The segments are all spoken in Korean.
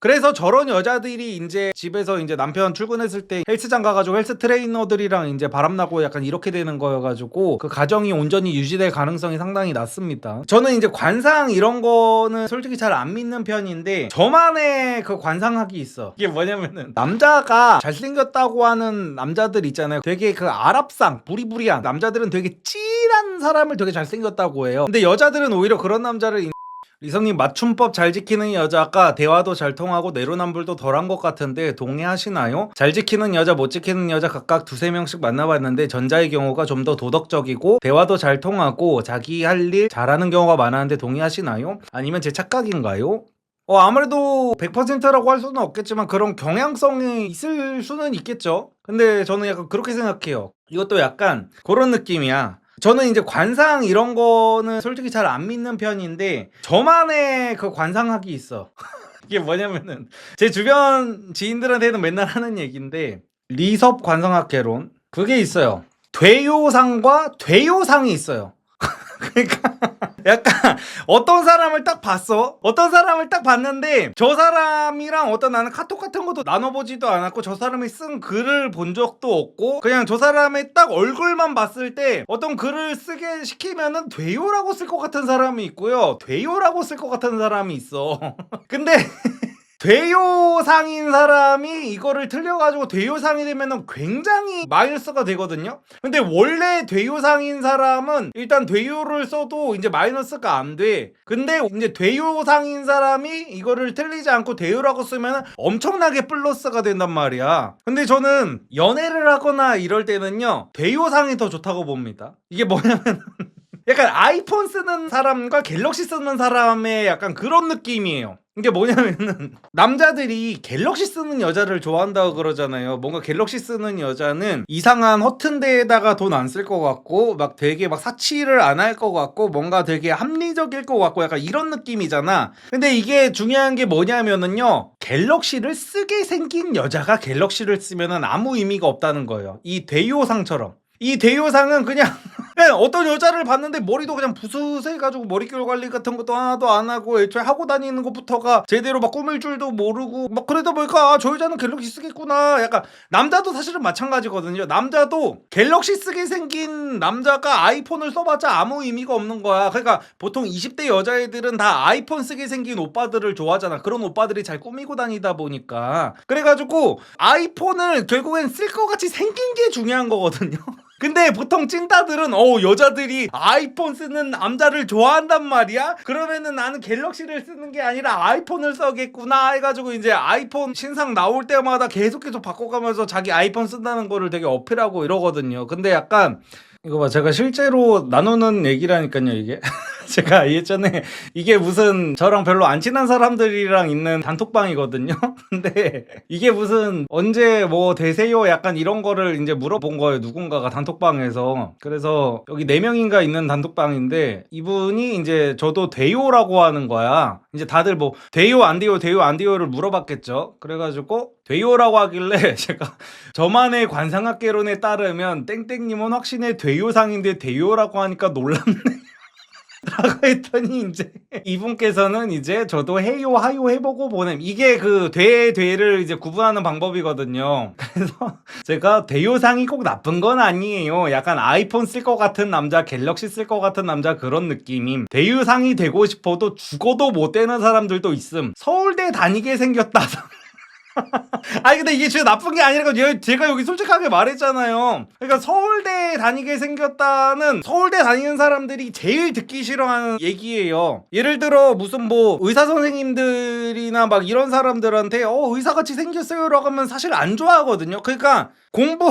그래서 저런 여자들이 이제 집에서 이제 남편 출근했을 때 헬스장 가가지고 헬스 트레이너들이랑 이제 바람나고 약간 이렇게 되는 거여가지고 그 가정이 온전히 유지될 가능성이 상당히 낮습니다. 저는 이제 관상 이런 거는 솔직히 잘 안 믿는 편인데 저만의 그 관상학이 있어. 이게 뭐냐면은 남자가 잘생겼다고 하는 남자들 있잖아요. 되게 그 아랍상 부리부리한 남자들은 되게 찔한 사람을 되게 잘생겼다고 해요. 근데 여자들은 오히려 그런 남자를 리성님 맞춤법 잘 지키는 여자가 대화도 잘 통하고 내로남불도 덜한 것 같은데 동의하시나요? 잘 지키는 여자 못 지키는 여자 각각 두세 명씩 만나봤는데 전자의 경우가 좀 더 도덕적이고 대화도 잘 통하고 자기 할 일 잘하는 경우가 많았는데 동의하시나요? 아니면 제 착각인가요? 아무래도 100%라고 할 수는 없겠지만 그런 경향성이 있을 수는 있겠죠. 근데 저는 약간 그렇게 생각해요. 이것도 약간 그런 느낌이야. 저는 이제 관상 이런 거는 솔직히 잘 안 믿는 편인데 저만의 그 관상학이 있어. 이게 뭐냐면은 제 주변 지인들한테는 맨날 하는 얘기인데 리섭 관상학 개론 그게 있어요. 되요상과 되요상이 있어요. 그러니까 약간 어떤 사람을 딱 봤어. 어떤 사람을 딱 봤는데 저 사람이랑 어떤 나는 카톡 같은 것도 나눠보지도 않았고 저 사람이 쓴 글을 본 적도 없고 그냥 저 사람의 딱 얼굴만 봤을 때 어떤 글을 쓰게 시키면은 돼요라고 쓸 것 같은 사람이 있고요. 돼요라고 쓸 것 같은 사람이 있어. 근데 되요상인 사람이 이거를 틀려가지고 되요상이 되면은 굉장히 마이너스가 되거든요. 근데 원래 되요상인 사람은 일단 되요를 써도 이제 마이너스가 안 돼. 근데 이제 되요상인 사람이 이거를 틀리지 않고 되요라고 쓰면은 엄청나게 플러스가 된단 말이야. 근데 저는 연애를 하거나 이럴 때는요 되요상이 더 좋다고 봅니다. 이게 뭐냐면 약간 아이폰 쓰는 사람과 갤럭시 쓰는 사람의 약간 그런 느낌이에요. 이게 뭐냐면은 남자들이 갤럭시 쓰는 여자를 좋아한다고 그러잖아요. 뭔가 갤럭시 쓰는 여자는 이상한 허튼 데에다가 돈 안 쓸 것 같고 막 되게 막 사치를 안 할 것 같고 뭔가 되게 합리적일 것 같고 약간 이런 느낌이잖아. 근데 이게 중요한 게 뭐냐면은요 갤럭시를 쓰게 생긴 여자가 갤럭시를 쓰면은 아무 의미가 없다는 거예요. 이 대요상처럼. 이 대요상은 그냥 어떤 여자를 봤는데 머리도 그냥 부스스해가지고 머릿결 관리 같은 것도 하나도 안 하고 애초에 하고 다니는 것부터가 제대로 막 꾸밀 줄도 모르고 막 그러다 보니까 저 여자는 갤럭시 쓰겠구나. 약간 남자도 사실은 마찬가지거든요. 남자도 갤럭시 쓰게 생긴 남자가 아이폰을 써봤자 아무 의미가 없는 거야. 그러니까 보통 20대 여자애들은 다 아이폰 쓰게 생긴 오빠들을 좋아하잖아. 그런 오빠들이 잘 꾸미고 다니다 보니까 그래가지고 아이폰을 결국엔 쓸 것 같이 생긴 게 중요한 거거든요. 근데 보통 찐따들은 여자들이 아이폰 쓰는 남자를 좋아한단 말이야? 그러면은 나는 갤럭시를 쓰는 게 아니라 아이폰을 써겠구나 해가지고 이제 아이폰 신상 나올 때마다 계속 바꿔가면서 자기 아이폰 쓴다는 거를 되게 어필하고 이러거든요. 근데 약간 이거 봐, 제가 실제로 나누는 얘기라니까요, 이게. 제가 예전에 이게 무슨 저랑 별로 안 친한 사람들이랑 있는 단톡방이거든요. 근데 이게 무슨 언제 뭐 되세요? 약간 이런 거를 이제 물어본 거예요. 누군가가 단톡방에서. 그래서 여기 4명인가 있는 단톡방인데 이분이 이제 저도 돼요라고 하는 거야. 이제 다들 뭐 돼요 안 돼요 돼요 안 돼요를 물어봤겠죠. 그래가지고 돼요라고 하길래 제가 저만의 관상학개론에 따르면 땡땡님은 확신의 돼요상인데 돼요라고 하니까 놀랍네. 라고 했더니 이제 이분께서는 이제 저도 해요 하요 해보고 보냄 이게 그 돼를 이제 구분하는 방법이거든요. 그래서 제가 돼요상이 꼭 나쁜 건 아니에요. 약간 아이폰 쓸 것 같은 남자 갤럭시 쓸 것 같은 남자 그런 느낌임. 돼요상이 되고 싶어도 죽어도 못 되는 사람들도 있음. 서울대 다니게 생겼다. 아니 근데 이게 진짜 나쁜 게 아니라 제가 여기 솔직하게 말했잖아요. 그러니까 서울대 다니게 생겼다는 서울대 다니는 사람들이 제일 듣기 싫어하는 얘기예요. 예를 들어 무슨 뭐 의사 선생님들이나 막 이런 사람들한테 의사같이 생겼어요 라고 하면 사실 안 좋아하거든요. 그러니까 공부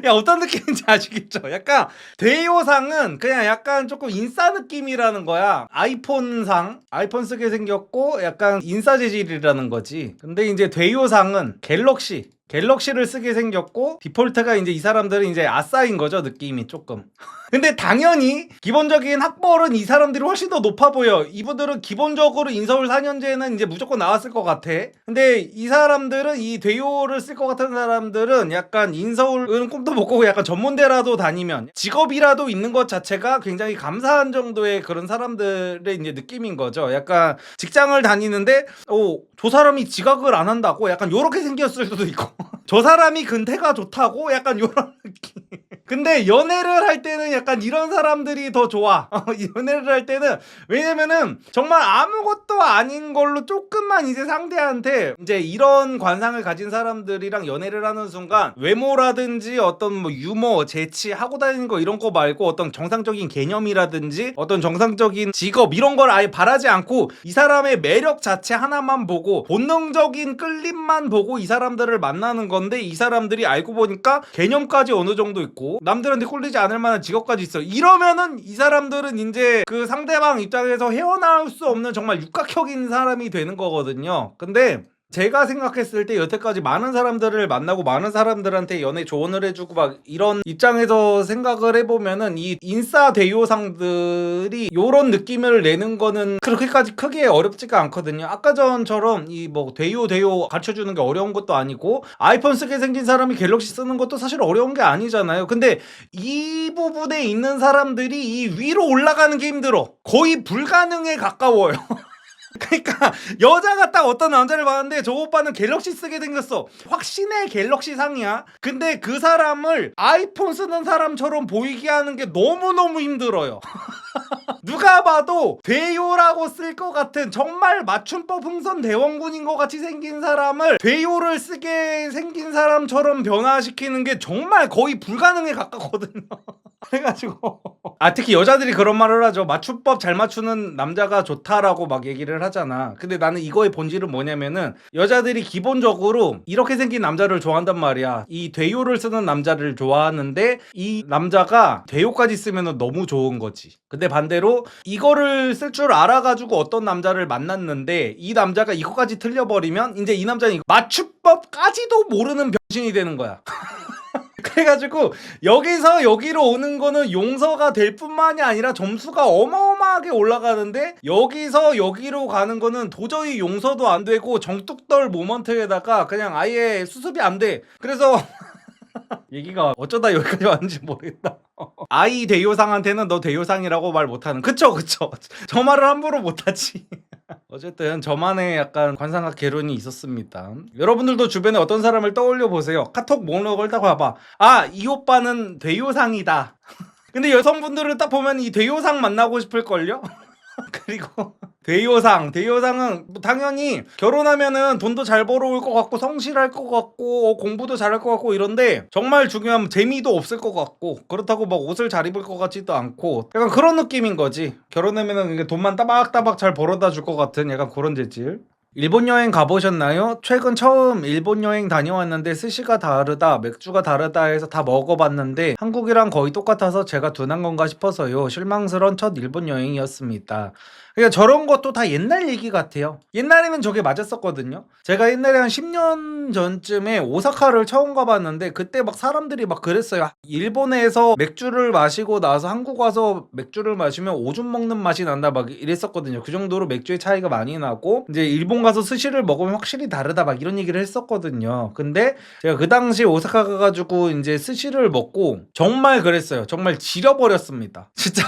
야 어떤 느낌인지 아시겠죠? 약간 돼요상은 그냥 약간 조금 인싸 느낌이라는 거야. 아이폰 쓰게 생겼고 약간 인싸 재질이라는 거지. 근데 이제 돼요상은 갤럭시 갤럭시를 쓰게 생겼고 디폴트가 이제 이 사람들은 이제 아싸인 거죠, 느낌이 조금. 근데 당연히 기본적인 학벌은 이 사람들이 훨씬 더 높아 보여. 이분들은 기본적으로 인서울 4년제는 이제 무조건 나왔을 것 같아. 근데 이 사람들은 이 대요를 쓸 것 같은 사람들은 약간 인서울은 꿈도 못 꾸고 약간 전문대라도 다니면 직업이라도 있는 것 자체가 굉장히 감사한 정도의 그런 사람들의 이제 느낌인 거죠. 약간 직장을 다니는데 저 사람이 지각을 안 한다고 약간 요렇게 생겼을 수도 있고 저 사람이 근태가 좋다고 약간 요런 느낌. 근데 연애를 할 때는 약간 이런 사람들이 더 좋아. 연애를 할 때는 왜냐면은 정말 아무것도 아닌 걸로 조금만 이제 상대한테 이제 이런 관상을 가진 사람들이랑 연애를 하는 순간 외모라든지 어떤 뭐 유머, 재치 하고 다니는 거 이런 거 말고 어떤 정상적인 개념이라든지 어떤 정상적인 직업 이런 걸 아예 바라지 않고 이 사람의 매력 자체 하나만 보고 본능적인 끌림만 보고 이 사람들을 만나는 건데 이 사람들이 알고 보니까 개념까지 어느 정도 있고 남들한테 꿀리지 않을 만한 직업까지 있어. 이러면은 이 사람들은 이제 그 상대방 입장에서 헤어나올 수 없는 정말 육각형인 사람이 되는 거거든요. 근데 제가 생각했을 때 여태까지 많은 사람들을 만나고 많은 사람들한테 연애 조언을 해주고 막 이런 입장에서 생각을 해보면은 이 인싸 대요상들이 요런 느낌을 내는 거는 그렇게까지 크게 어렵지가 않거든요. 아까 전처럼 이 뭐 대요 가르쳐주는 게 어려운 것도 아니고 아이폰 쓰게 생긴 사람이 갤럭시 쓰는 것도 사실 어려운 게 아니잖아요. 근데 이 부분에 있는 사람들이 이 위로 올라가는 게 힘들어. 거의 불가능에 가까워요. 그러니까 여자가 딱 어떤 남자를 봤는데 저 오빠는 갤럭시 쓰게 생겼어. 확신의 갤럭시 상이야. 근데 그 사람을 아이폰 쓰는 사람처럼 보이게 하는 게 너무너무 힘들어요. 누가 봐도 대요라고 쓸 것 같은 정말 맞춤법 흥선 대원군인 것 같이 생긴 사람을 대요를 쓰게 생긴 사람처럼 변화시키는 게 정말 거의 불가능에 가깝거든요. 그래가지고 특히 여자들이 그런 말을 하죠. 맞춤법 잘 맞추는 남자가 좋다라고 막 얘기를 하잖아. 근데 나는 이거의 본질은 뭐냐면은 여자들이 기본적으로 이렇게 생긴 남자를 좋아한단 말이야. 이 대요를 쓰는 남자를 좋아하는데 이 남자가 대요까지 쓰면 너무 좋은 거지. 근데 반대로 이거를 쓸 줄 알아가지고 어떤 남자를 만났는데 이 남자가 이거까지 틀려버리면 이제 이 남자는 맞춤법까지도 모르는 병신이 되는 거야. 그래가지고 여기서 여기로 오는 거는 용서가 될 뿐만이 아니라 점수가 어마어마하게 올라가는데 여기서 여기로 가는 거는 도저히 용서도 안 되고 정뚝떨 모먼트에다가 그냥 아예 수습이 안 돼. 그래서 얘기가 어쩌다 여기까지 왔는지 모르겠다. 아이 대요상한테는 너 대요상이라고 말 못하는. 그쵸. 저 말을 함부로 못하지. 어쨌든 저만의 약간 관상학 개론이 있었습니다. 여러분들도 주변에 어떤 사람을 떠올려 보세요. 카톡 목록을 딱 봐봐. 이 오빠는 대요상이다. 근데 여성분들은 딱 보면 이 대요상 만나고 싶을걸요? 그리고 대요상은 뭐 당연히 결혼하면은 돈도 잘 벌어올 것 같고 성실할 것 같고 공부도 잘할 것 같고 이런데 정말 중요한 재미도 없을 것 같고 그렇다고 막 옷을 잘 입을 것 같지도 않고 약간 그런 느낌인 거지. 결혼하면은 돈만 따박따박 잘 벌어다 줄 것 같은 약간 그런 재질. 일본 여행 가보셨나요? 최근 처음 일본 여행 다녀왔는데 스시가 다르다, 맥주가 다르다 해서 다 먹어봤는데 한국이랑 거의 똑같아서 제가 둔한 건가 싶어서요. 실망스러운 첫 일본 여행이었습니다. 그러니까 저런 것도 다 옛날 얘기 같아요. 옛날에는 저게 맞았었거든요. 제가 옛날에 한 10년 전쯤에 오사카를 처음 가봤는데 그때 막 사람들이 막 그랬어요. 일본에서 맥주를 마시고 나서 한국 와서 맥주를 마시면 오줌 먹는 맛이 난다 막 이랬었거든요. 그 정도로 맥주의 차이가 많이 나고 이제 일본 가서 스시를 먹으면 확실히 다르다 막 이런 얘기를 했었거든요. 근데 제가 그 당시 오사카 가가지고 이제 스시를 먹고 정말 그랬어요. 정말 지려버렸습니다. 진짜.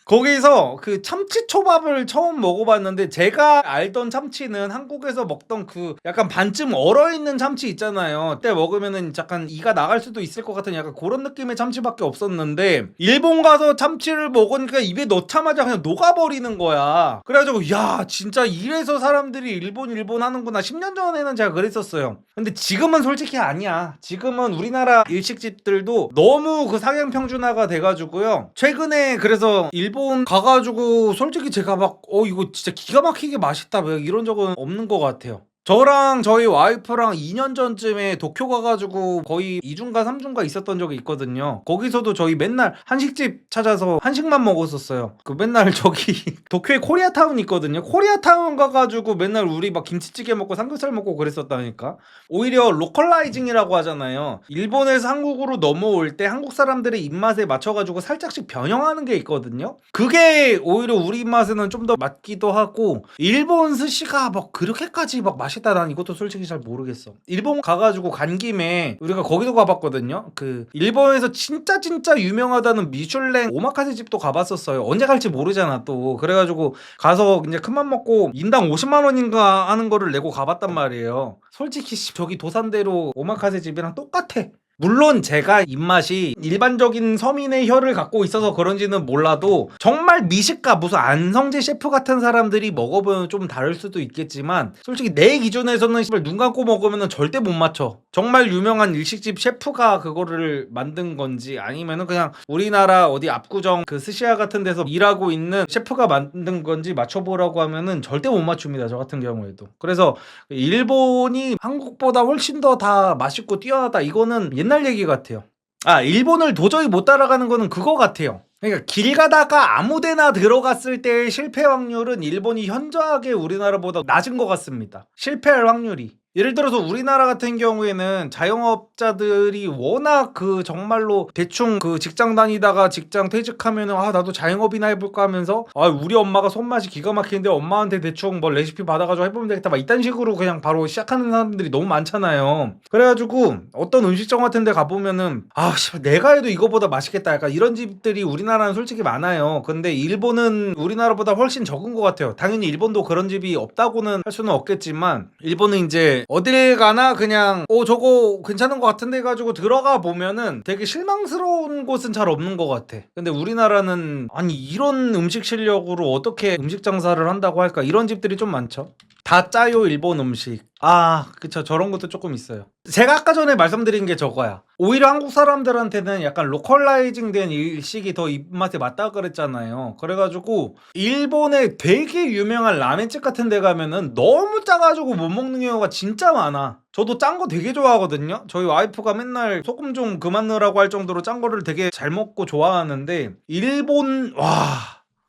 거기서 그 참치 초밥을 처음 먹어봤는데 제가 알던 참치는 한국에서 먹던 그 약간 반쯤 얼어있는 참치 있잖아요. 그때 먹으면은 약간 이가 나갈 수도 있을 것 같은 약간 그런 느낌의 참치밖에 없었는데 일본 가서 참치를 먹으니까 입에 넣자마자 그냥 녹아버리는 거야. 그래가지고 야 진짜 이래서 사람들이 일본 하는구나. 10년 전에는 제가 그랬었어요. 근데 지금은 솔직히 아니야. 지금은 우리나라 일식집들도 너무 그 상향 평준화가 돼가지고요. 최근에 그래서 일본 가가지고 솔직히 제가 막 이거 진짜 기가 막히게 맛있다 뭐 이런 적은 없는 것 같아요. 저랑 저희 와이프랑 2년 전쯤에 도쿄 가가지고 거의 2주인가 3주인가 있었던 적이 있거든요. 거기서도 저희 맨날 한식집 찾아서 한식만 먹었었어요. 그 맨날 저기 도쿄에 코리아타운 있거든요. 코리아타운 가가지고 맨날 우리 막 김치찌개 먹고 삼겹살 먹고 그랬었다니까. 오히려 로컬라이징이라고 하잖아요. 일본에서 한국으로 넘어올 때 한국 사람들의 입맛에 맞춰가지고 살짝씩 변형하는 게 있거든요. 그게 오히려 우리 입맛에는 좀 더 맞기도 하고, 일본 스시가 뭐 그렇게까지 막 맛있다 난 이것도 솔직히 잘 모르겠어. 일본 가가지고 간 김에 우리가 거기도 가봤거든요. 그 일본에서 진짜 유명하다는 미슐랭 오마카세 집도 가봤었어요. 언제 갈지 모르잖아 또. 그래가지고 가서 이제 큰맘 먹고 인당 50만 원인가 하는 거를 내고 가봤단 말이에요. 솔직히 저기 도산대로 오마카세 집이랑 똑같아. 물론 제가 입맛이 일반적인 서민의 혀를 갖고 있어서 그런지는 몰라도 정말 미식가 무슨 안성재 셰프 같은 사람들이 먹어보면 좀 다를 수도 있겠지만 솔직히 내 기준에서는 눈 감고 먹으면 절대 못 맞춰. 정말 유명한 일식집 셰프가 그거를 만든 건지 아니면은 그냥 우리나라 어디 압구정 그 스시야 같은 데서 일하고 있는 셰프가 만든 건지 맞춰보라고 하면은 절대 못 맞춥니다. 저 같은 경우에도. 그래서 일본이 한국보다 훨씬 더 다 맛있고 뛰어나다 이거는 옛날 얘기 같아요. 일본을 도저히 못 따라가는 거는 그거 같아요. 그러니까 길 가다가 아무데나 들어갔을 때의 실패 확률은 일본이 현저하게 우리나라보다 낮은 것 같습니다. 실패할 확률이. 예를 들어서 우리나라 같은 경우에는 자영업자들이 워낙 그 정말로 대충 그 직장 다니다가 직장 퇴직하면은 나도 자영업이나 해볼까 하면서 우리 엄마가 손맛이 기가 막히는데 엄마한테 대충 뭐 레시피 받아가지고 해보면 되겠다 막 이딴 식으로 그냥 바로 시작하는 사람들이 너무 많잖아요. 그래가지고 어떤 음식점 같은 데 가보면은 내가 해도 이거보다 맛있겠다 약간 이런 집들이 우리나라는 솔직히 많아요. 근데 일본은 우리나라보다 훨씬 적은 것 같아요. 당연히 일본도 그런 집이 없다고는 할 수는 없겠지만 일본은 이제 어딜 가나 그냥 저거 괜찮은 것 같은데 해가지고 들어가 보면은 되게 실망스러운 곳은 잘 없는 것 같아. 근데 우리나라는 이런 음식 실력으로 어떻게 음식 장사를 한다고 할까 이런 집들이 좀 많죠. 다 짜요 일본 음식. 그쵸. 저런 것도 조금 있어요. 제가 아까 전에 말씀드린 게 저거야. 오히려 한국 사람들한테는 약간 로컬라이징 된 일식이 더 입맛에 맞다 그랬잖아요. 그래가지고 일본에 되게 유명한 라멘집 같은 데 가면은 너무 짜가지고 못 먹는 경우가 진짜 많아. 저도 짠 거 되게 좋아하거든요. 저희 와이프가 맨날 소금 좀 그만 넣으라고 할 정도로 짠 거를 되게 잘 먹고 좋아하는데 일본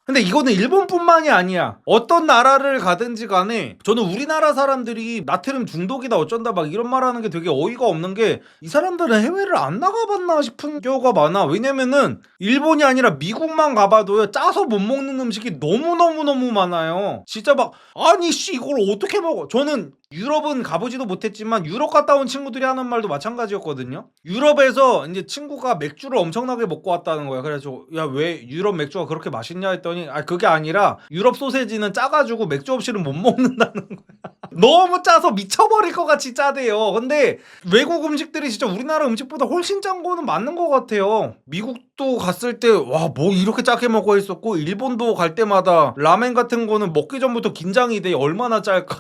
근데 이거는 일본뿐만이 아니야. 어떤 나라를 가든지 간에 저는 우리나라 사람들이 나트륨 중독이다 어쩐다 막 이런 말 하는 게 되게 어이가 없는 게 이 사람들은 해외를 안 나가봤나 싶은 경우가 많아. 왜냐면은 일본이 아니라 미국만 가봐도요 짜서 못 먹는 음식이 너무너무 많아요. 진짜 막 이걸 어떻게 먹어. 저는 유럽은 가보지도 못했지만 유럽 갔다 온 친구들이 하는 말도 마찬가지였거든요. 유럽에서 이제 친구가 맥주를 엄청나게 먹고 왔다는 거야. 그래서 왜 유럽 맥주가 그렇게 맛있냐 했더니 그게 아니라 유럽 소세지는 짜가지고 맥주 없이는 못 먹는다는 거야. 너무 짜서 미쳐버릴 것 같이 짜대요. 근데 외국 음식들이 진짜 우리나라 음식보다 훨씬 짠 거는 맞는 것 같아요. 미국도 갔을 때 뭐 이렇게 짜게 먹어 있었고 일본도 갈 때마다 라멘 같은 거는 먹기 전부터 긴장이 돼. 얼마나 짤까.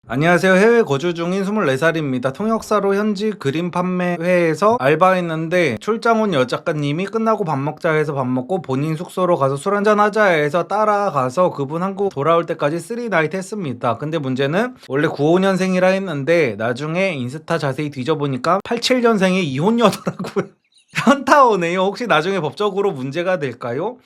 안녕하세요. 해외 거주 중인 24살입니다. 통역사로 현지 그림 판매회에서 알바했는데 출장 온 여작가님이 끝나고 밥 먹자 해서 밥 먹고 본인 숙소로 가서 술 한잔 하자 해서 따라가서 그분 한국 돌아올 때까지 3나잇 했습니다. 근데 문제는 원래 95년생이라 했는데 나중에 인스타 자세히 뒤져보니까 87년생의 이혼녀더라고요. 현타 오네요. 혹시 나중에 법적으로 문제가 될까요?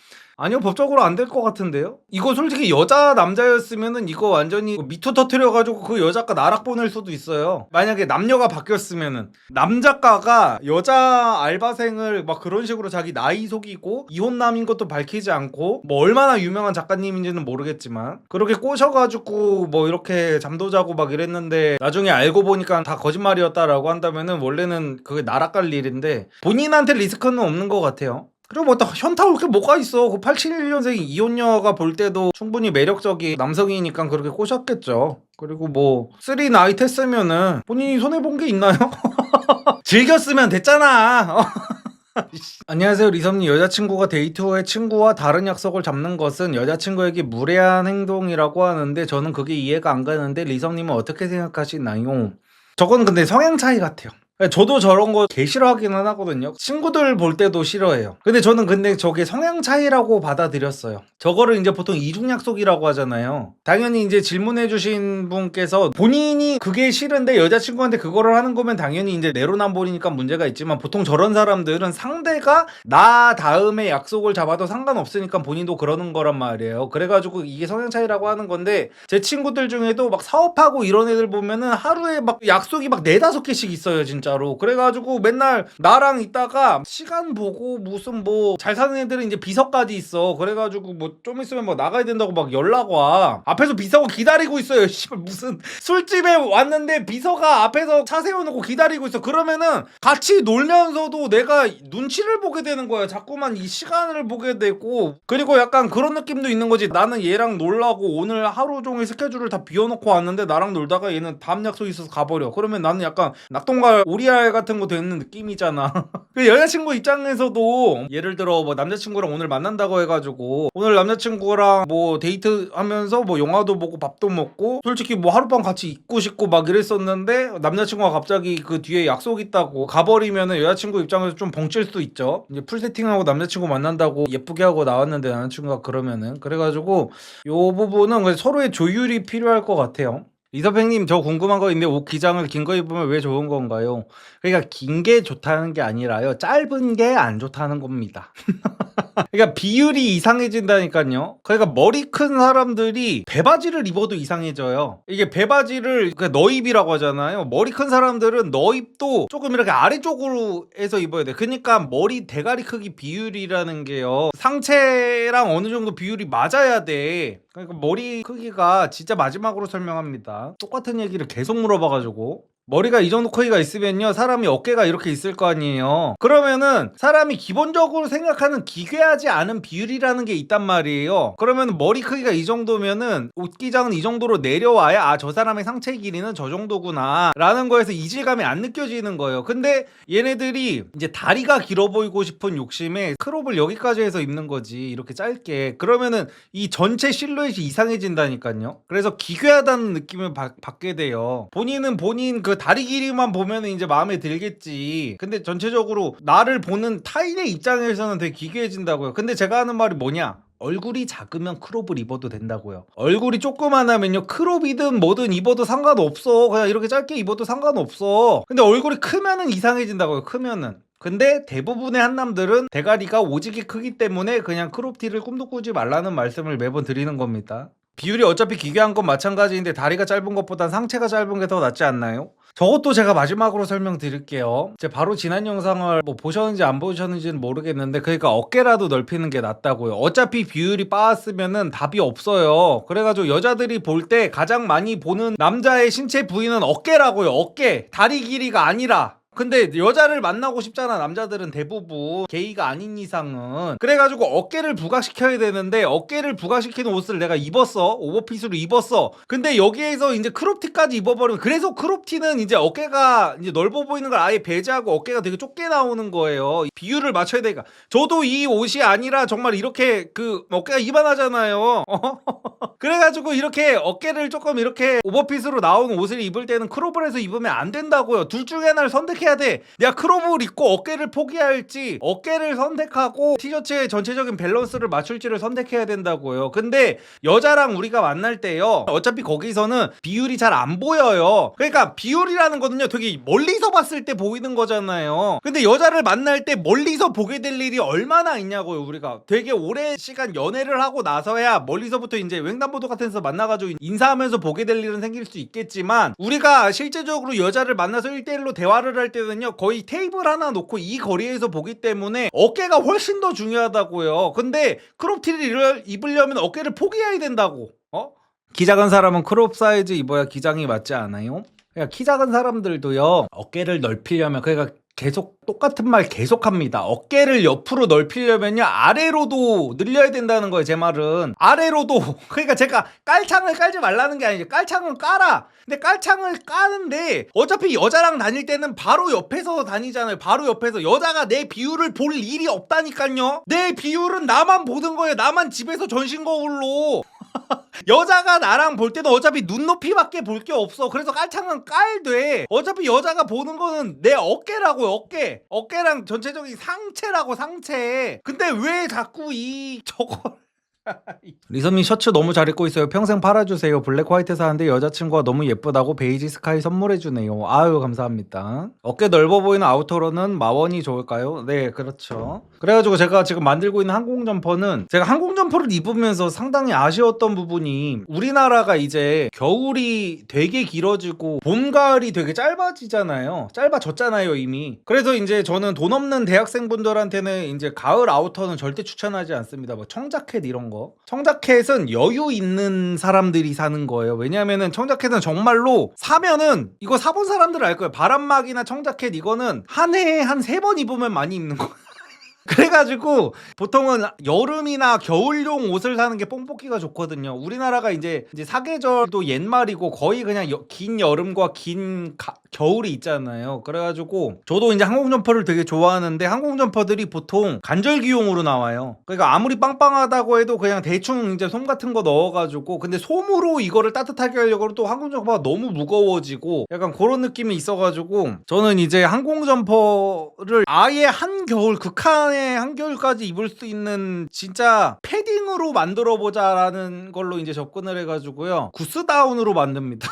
아니요, 법적으로 안 될 것 같은데요? 이거 솔직히 여자 남자였으면은 이거 완전히 미투 터트려가지고 그 여자가 나락 보낼 수도 있어요. 만약에 남녀가 바뀌었으면은 남작가가 여자 알바생을 막 그런 식으로 자기 나이 속이고 이혼남인 것도 밝히지 않고 뭐 얼마나 유명한 작가님인지는 모르겠지만 그렇게 꼬셔가지고 뭐 이렇게 잠도 자고 막 이랬는데 나중에 알고 보니까 다 거짓말이었다라고 한다면은 원래는 그게 나락 갈 일인데 본인한테 리스크는 없는 것 같아요. 그리고 뭐 현타 올 게 뭐가 있어. 그 87년생 이혼녀가 볼 때도 충분히 매력적인 남성이니까 그렇게 꼬셨겠죠. 그리고 뭐 3나잇 했으면은 본인이 손해본 게 있나요? 즐겼으면 됐잖아. 안녕하세요 리섭님. 여자친구가 데이트 후에 친구와 다른 약속을 잡는 것은 여자친구에게 무례한 행동이라고 하는데 저는 그게 이해가 안 가는데 리섭님은 어떻게 생각하시나요? 저건 근데 성향 차이 같아요. 저도 저런 거 개 싫어하기는 하거든요. 친구들 볼 때도 싫어해요. 근데 저는 저게 성향 차이라고 받아들였어요. 저거를 이제 보통 이중약속이라고 하잖아요. 당연히 이제 질문해주신 분께서 본인이 그게 싫은데 여자친구한테 그거를 하는 거면 당연히 이제 내로남불이니까 문제가 있지만, 보통 저런 사람들은 상대가 나 다음에 약속을 잡아도 상관없으니까 본인도 그러는 거란 말이에요. 그래가지고 이게 성향 차이라고 하는 건데, 제 친구들 중에도 막 사업하고 이런 애들 보면은 하루에 막 약속이 막 4-5개씩 있어요, 진짜로. 그래가지고 맨날 나랑 있다가 시간 보고 무슨 뭐 잘 사는 애들은 이제 비서까지 있어. 그래가지고 뭐 좀 있으면 뭐 나가야 된다고 막 연락 와. 앞에서 비서가 기다리고 있어요. 씨발, 무슨 술집에 왔는데 비서가 앞에서 차 세워놓고 기다리고 있어. 그러면은 같이 놀면서도 내가 눈치를 보게 되는 거야. 자꾸만 이 시간을 보게 되고, 그리고 약간 그런 느낌도 있는 거지. 나는 얘랑 놀라고 오늘 하루 종일 스케줄을 다 비워놓고 왔는데 나랑 놀다가 얘는 다음 약속 있어서 가버려. 그러면 나는 약간 낙동강 오리알 같은 거 되는 느낌이잖아. 그 여자친구 입장에서도 예를 들어 뭐 남자친구랑 오늘 만난다고 해가지고 오늘 남자친구랑 뭐 데이트하면서 뭐 영화도 보고 밥도 먹고 솔직히 뭐 하룻밤 같이 있고 싶고 막 이랬었는데, 남자친구가 갑자기 그 뒤에 약속 있다고 가버리면은 여자친구 입장에서 좀 벙칠 수 있죠. 이제 풀 세팅하고 남자친구 만난다고 예쁘게 하고 나왔는데 남자친구가 그러면은, 그래가지고 요 부분은 서로의 조율이 필요할 것 같아요. 이서팽님, 저 궁금한 거 있는데 옷 기장을 긴 거 입으면 왜 좋은 건가요? 그러니까 긴 게 좋다는 게 아니라요, 짧은 게 안 좋다는 겁니다. 그러니까 비율이 이상해진다니까요. 그러니까 머리 큰 사람들이 배바지를 입어도 이상해져요. 이게 배바지를 그러니까 너입이라고 하잖아요. 머리 큰 사람들은 너입도 조금 이렇게 아래쪽으로 해서 입어야 돼. 그러니까 머리 대가리 크기 비율이라는 게요, 상체랑 어느 정도 비율이 맞아야 돼. 그러니까 머리 크기가 진짜 마지막으로 설명합니다. 똑같은 얘기를 계속 물어봐가지고. 머리가 이 정도 크기가 있으면요, 사람이 어깨가 이렇게 있을 거 아니에요. 그러면은 사람이 기본적으로 생각하는 기괴하지 않은 비율이라는 게 있단 말이에요. 그러면 머리 크기가 이 정도면은 옷기장은 이 정도로 내려와야 아, 저 사람의 상체 길이는 저 정도구나 라는 거에서 이질감이 안 느껴지는 거예요. 근데 얘네들이 이제 다리가 길어 보이고 싶은 욕심에 크롭을 여기까지 해서 입는 거지, 이렇게 짧게. 그러면은 이 전체 실루엣이 이상해진다니까요. 그래서 기괴하다는 느낌을 받게 돼요. 본인은 본인 그 다리 길이만 보면 이제 마음에 들겠지. 근데 전체적으로 나를 보는 타인의 입장에서는 되게 기괴해진다고요. 근데 제가 하는 말이 뭐냐, 얼굴이 작으면 크롭을 입어도 된다고요. 얼굴이 조그만하면요, 크롭이든 뭐든 입어도 상관없어. 그냥 이렇게 짧게 입어도 상관없어. 근데 얼굴이 크면은 이상해진다고요, 크면은. 근데 대부분의 한남들은 대가리가 오지게 크기 때문에 그냥 크롭티를 꿈도 꾸지 말라는 말씀을 매번 드리는 겁니다. 비율이 어차피 기괴한 건 마찬가지인데 다리가 짧은 것보단 상체가 짧은 게 더 낫지 않나요? 저것도 제가 마지막으로 설명드릴게요. 제가 바로 지난 영상을 뭐 보셨는지 안 보셨는지는 모르겠는데, 그러니까 어깨라도 넓히는 게 낫다고요. 어차피 비율이 빠았으면은 답이 없어요. 그래가지고 여자들이 볼 때 가장 많이 보는 남자의 신체 부위는 어깨라고요. 어깨, 다리 길이가 아니라. 근데 여자를 만나고 싶잖아, 남자들은 대부분 게이가 아닌 이상은. 그래가지고 어깨를 부각시켜야 되는데, 어깨를 부각시키는 옷을 내가 입었어, 오버핏으로 입었어. 근데 여기에서 이제 크롭티까지 입어버리면, 그래서 크롭티는 이제 어깨가 이제 넓어 보이는 걸 아예 배제하고 어깨가 되게 좁게 나오는 거예요. 비율을 맞춰야 되니까. 저도 이 옷이 아니라 정말 이렇게 그 어깨가 이만하잖아요. 그래가지고 이렇게 어깨를 조금 이렇게 오버핏으로 나오는 옷을 입을 때는 크롭을 해서 입으면 안 된다고요. 둘 중에 하나를 선택해야 돼. 내가 크롭을 입고 어깨를 포기할지, 어깨를 선택하고 티셔츠의 전체적인 밸런스를 맞출지를 선택해야 된다고요. 근데 여자랑 우리가 만날 때요, 어차피 거기서는 비율이 잘 안 보여요. 그러니까 비율이라는 거는요, 되게 멀리서 봤을 때 보이는 거잖아요. 근데 여자를 만날 때 멀리서 보게 될 일이 얼마나 있냐고요. 우리가 되게 오랜 시간 연애를 하고 나서야 멀리서부터 이제 횡단보도 같은 데서 만나가지고 인사하면서 보게 될 일은 생길 수 있겠지만, 우리가 실제적으로 여자를 만나서 1대1로 대화를 할 때는요, 거의 테이블 하나 놓고 이 거리에서 보기 때문에 어깨가 훨씬 더 중요하다고요. 근데 크롭티를 입으려면 어깨를 포기해야 된다고. 키 작은 사람은 크롭 사이즈 입어야 기장이 맞지 않아요? 그러니까 키 작은 사람들도요, 어깨를 넓히려면, 그러니까 계속 똑같은 말 계속합니다. 어깨를 옆으로 넓히려면요, 아래로도 늘려야 된다는 거예요. 제 말은 아래로도. 그러니까 제가 깔창을 깔지 말라는 게 아니죠. 깔창을 깔아. 근데 깔창을 까는데 어차피 여자랑 다닐 때는 바로 옆에서 다니잖아요. 바로 옆에서. 여자가 내 비율을 볼 일이 없다니까요. 내 비율은 나만 보는 거예요. 나만 집에서 전신 거울로. 여자가 나랑 볼 때는 어차피 눈높이밖에 볼 게 없어. 그래서 깔창은 깔돼. 어차피 여자가 보는 거는 내 어깨라고요. 어깨랑 전체적인 상체라고, 상체. 근데 왜 자꾸 저걸 리선미 셔츠 너무 잘 입고 있어요. 평생 팔아주세요. 블랙 화이트 사는데 여자친구가 너무 예쁘다고 베이지 스카이 선물해주네요. 아유 감사합니다. 어깨 넓어 보이는 아우터로는 마원이 좋을까요? 네 그렇죠. 그래가지고 제가 지금 만들고 있는 항공 점퍼는 제가 항공 점퍼를 입으면서 상당히 아쉬웠던 부분이 우리나라가 이제 겨울이 되게 길어지고 봄 가을이 되게 짧아지잖아요. 짧아졌잖아요 이미. 그래서 이제 저는 돈 없는 대학생분들한테는 이제 가을 아우터는 절대 추천하지 않습니다. 뭐 청자켓 이런 거. 청자켓은 여유 있는 사람들이 사는 거예요. 왜냐면은 청자켓은 정말로 사면은 이거 사본 사람들은 알 거예요. 바람막이나 청자켓 이거는 한 해에 한 3번 입으면 많이 입는 거. 그래가지고 보통은 여름이나 겨울용 옷을 사는 게 뽕뽑기가 좋거든요. 우리나라가 이제 사계절도 옛말이고 거의 그냥 긴 여름과 긴 겨울이 있잖아요. 그래가지고 저도 이제 항공 점퍼를 되게 좋아하는데 항공 점퍼들이 보통 간절기용으로 나와요. 그러니까 아무리 빵빵하다고 해도 그냥 대충 이제 솜 같은 거 넣어가지고 근데 솜으로 이거를 따뜻하게 하려고 하면 또 항공 점퍼가 너무 무거워지고 약간 그런 느낌이 있어가지고 저는 이제 항공 점퍼를 아예 한겨울 극한의 한겨울까지 입을 수 있는 진짜 패딩으로 만들어보자라는 걸로 이제 접근을 해가지고요. 구스다운으로 만듭니다.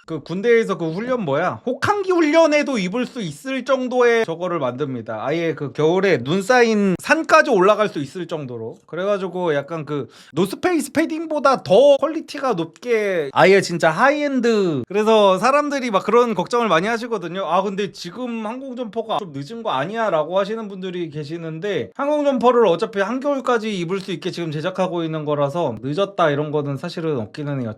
그 군대에서 그 훈련 뭐야? 혹한기 훈련에도 입을 수 있을 정도의 저거를 만듭니다. 아예 그 겨울에 눈 쌓인 산까지 올라갈 수 있을 정도로. 그래가지고 약간 그 노스페이스 패딩보다 더 퀄리티가 높게 아예 진짜 하이엔드. 그래서 사람들이 막 그런 걱정을 많이 하시거든요. 아 근데 지금 항공 점퍼가 좀 늦은 거 아니야? 라고 하시는 분들이 계시는데 항공 점퍼를 어차피 한겨울까지 입을 수 있게 지금 제작하고 있는 거라서 늦었다 이런 거는 사실은 없기는 해요.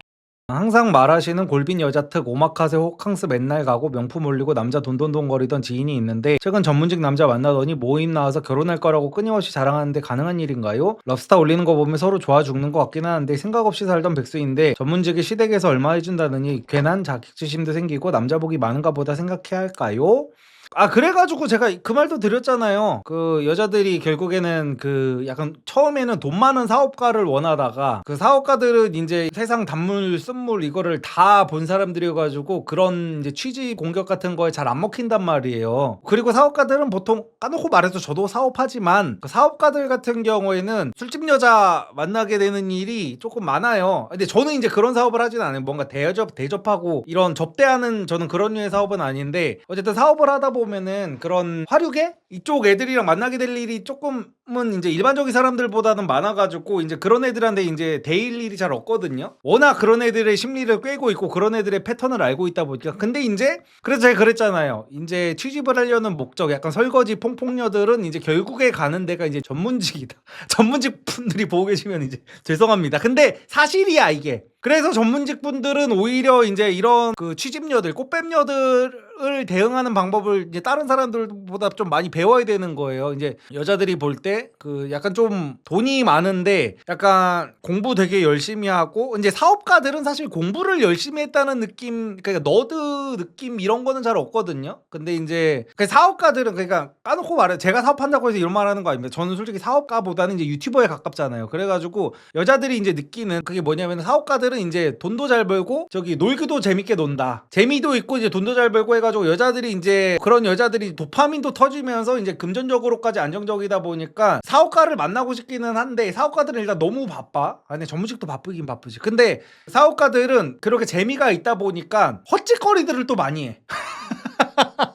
항상 말하시는 골빈 여자 특 오마카세 호캉스 맨날 가고 명품 올리고 남자 돈돈돈거리던 지인이 있는데 최근 전문직 남자 만나더니 모임 나와서 결혼할 거라고 끊임없이 자랑하는데 가능한 일인가요? 럽스타 올리는 거 보면 서로 좋아 죽는 것 같긴 하는데 생각 없이 살던 백수인데 전문직이 시댁에서 얼마 해준다느니 괜한 자격지심도 생기고 남자 복이 많은가 보다 생각해야 할까요? 아 그래가지고 제가 그 말도 드렸잖아요. 그 여자들이 결국에는 그 약간 처음에는 돈 많은 사업가를 원하다가 그 사업가들은 이제 세상 단물 쓴물 이거를 다 본 사람들이어가지고 그런 이제 취지 공격 같은 거에 잘 안 먹힌단 말이에요. 그리고 사업가들은 보통 까놓고 말해서 저도 사업하지만 그 사업가들 같은 경우에는 술집 여자 만나게 되는 일이 조금 많아요. 근데 저는 이제 그런 사업을 하진 않아요. 뭔가 대접하고 이런 접대하는 저는 그런 류의 사업은 아닌데 어쨌든 사업을 하다 보면은 그런 화류계 이쪽 애들이랑 만나게 될 일이 조금은 이제 일반적인 사람들보다는 많아가지고 이제 그런 애들한테 이제 대일 일이 잘 없거든요. 워낙 그런 애들의 심리를 꿰고 있고 그런 애들의 패턴을 알고 있다 보니까. 근데 이제 그래서 제가 그랬잖아요. 이제 취집을 하려는 목적 약간 설거지 퐁퐁녀들은 이제 결국에 가는 데가 이제 전문직이다. 전문직 분들이 보고 계시면 이제 죄송합니다. 근데 사실이야 이게. 그래서 전문직 분들은 오히려 이제 이런 그 취집녀들, 꽃뱀녀들을 대응하는 방법을 이제 다른 사람들보다 좀 많이 배워야 되는 거예요. 이제 여자들이 볼 때 그 약간 좀 돈이 많은데 약간 공부 되게 열심히 하고 이제 사업가들은 사실 공부를 열심히 했다는 느낌, 그러니까 너드 느낌 이런 거는 잘 없거든요. 근데 이제 그 사업가들은 그러니까 까놓고 말해 제가 사업한다고 해서 이런 말 하는 거 아닙니다. 저는 솔직히 사업가보다는 이제 유튜버에 가깝잖아요. 그래가지고 여자들이 이제 느끼는 그게 뭐냐면 사업가들은 이제 돈도 잘 벌고 저기 놀기도 재밌게 논다. 재미도 있고 이제 돈도 잘 벌고 해가지고 여자들이 이제 그런 여자들이 도파민도 터지면서 이제 금전적으로까지 안정적이다 보니까 사업가를 만나고 싶기는 한데 사업가들은 일단 너무 바빠. 아니 전문직도 바쁘긴 바쁘지. 근데 사업가들은 그렇게 재미가 있다 보니까 헛짓거리들을 또 많이 해.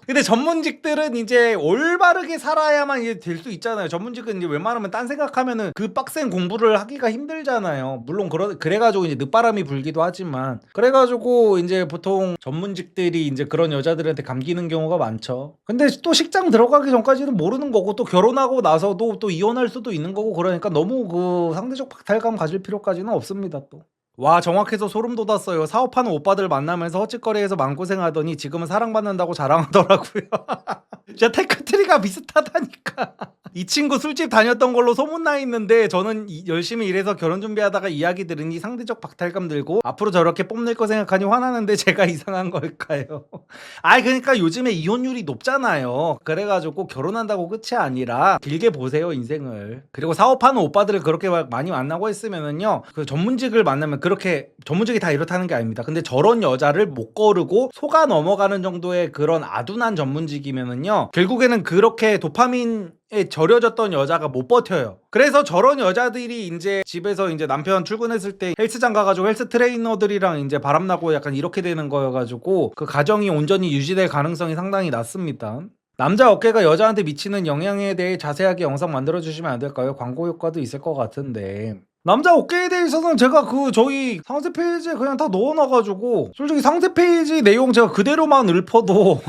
근데 전문직들은 이제 올바르게 살아야만 이제 될 수 있잖아요. 전문직은 이제 웬만하면 딴 생각하면은 그 빡센 공부를 하기가 힘들잖아요. 물론 그래가지고 이제 늦바람이 불기도 하지만 그래가지고 이제 보통 전문직들이 이제 그런 여자들한테 감기는 경우가 많죠. 근데 또 식장 들어가기 전까지는 모르는 거고 또 결혼하고 나서도 또 이혼할 수도 있는 거고 그러니까 너무 그 상대적 박탈감 가질 필요까지는 없습니다 또. 와 정확해서 소름 돋았어요. 사업하는 오빠들 만나면서 헛짓거리에서 마음고생하더니 지금은 사랑받는다고 자랑하더라고요. 진짜 테크트리가 비슷하다니까. 이 친구 술집 다녔던 걸로 소문나 있는데 저는 열심히 일해서 결혼 준비하다가 이야기 들으니 상대적 박탈감 들고 앞으로 저렇게 뽐낼 거 생각하니 화나는데 제가 이상한 걸까요? 아이 그러니까 요즘에 이혼율이 높잖아요. 그래가지고 결혼한다고 끝이 아니라 길게 보세요 인생을. 그리고 사업하는 오빠들을 그렇게 많이 만나고 했으면은요 그 전문직을 만나면 그렇게 전문직이 다 이렇다는 게 아닙니다. 근데 저런 여자를 못 거르고 속아 넘어가는 정도의 그런 아둔한 전문직이면은요 결국에는 그렇게 도파민에 절여졌던 여자가 못 버텨요. 그래서 저런 여자들이 이제 집에서 이제 남편 출근했을 때 헬스장 가가지고 헬스 트레이너들이랑 이제 바람나고 약간 이렇게 되는 거여가지고 그 가정이 온전히 유지될 가능성이 상당히 낮습니다. 남자 어깨가 여자한테 미치는 영향에 대해 자세하게 영상 만들어주시면 안 될까요? 광고 효과도 있을 것 같은데. 남자 어깨에 대해서는 제가 그 저희 상세 페이지에 그냥 다 넣어놔가지고 솔직히 상세 페이지 내용 제가 그대로만 읊어도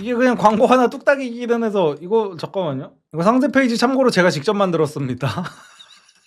이게 그냥 광고 하나 뚝딱이기는 해서 이거 잠깐만요. 이거 상세 페이지 참고로 제가 직접 만들었습니다.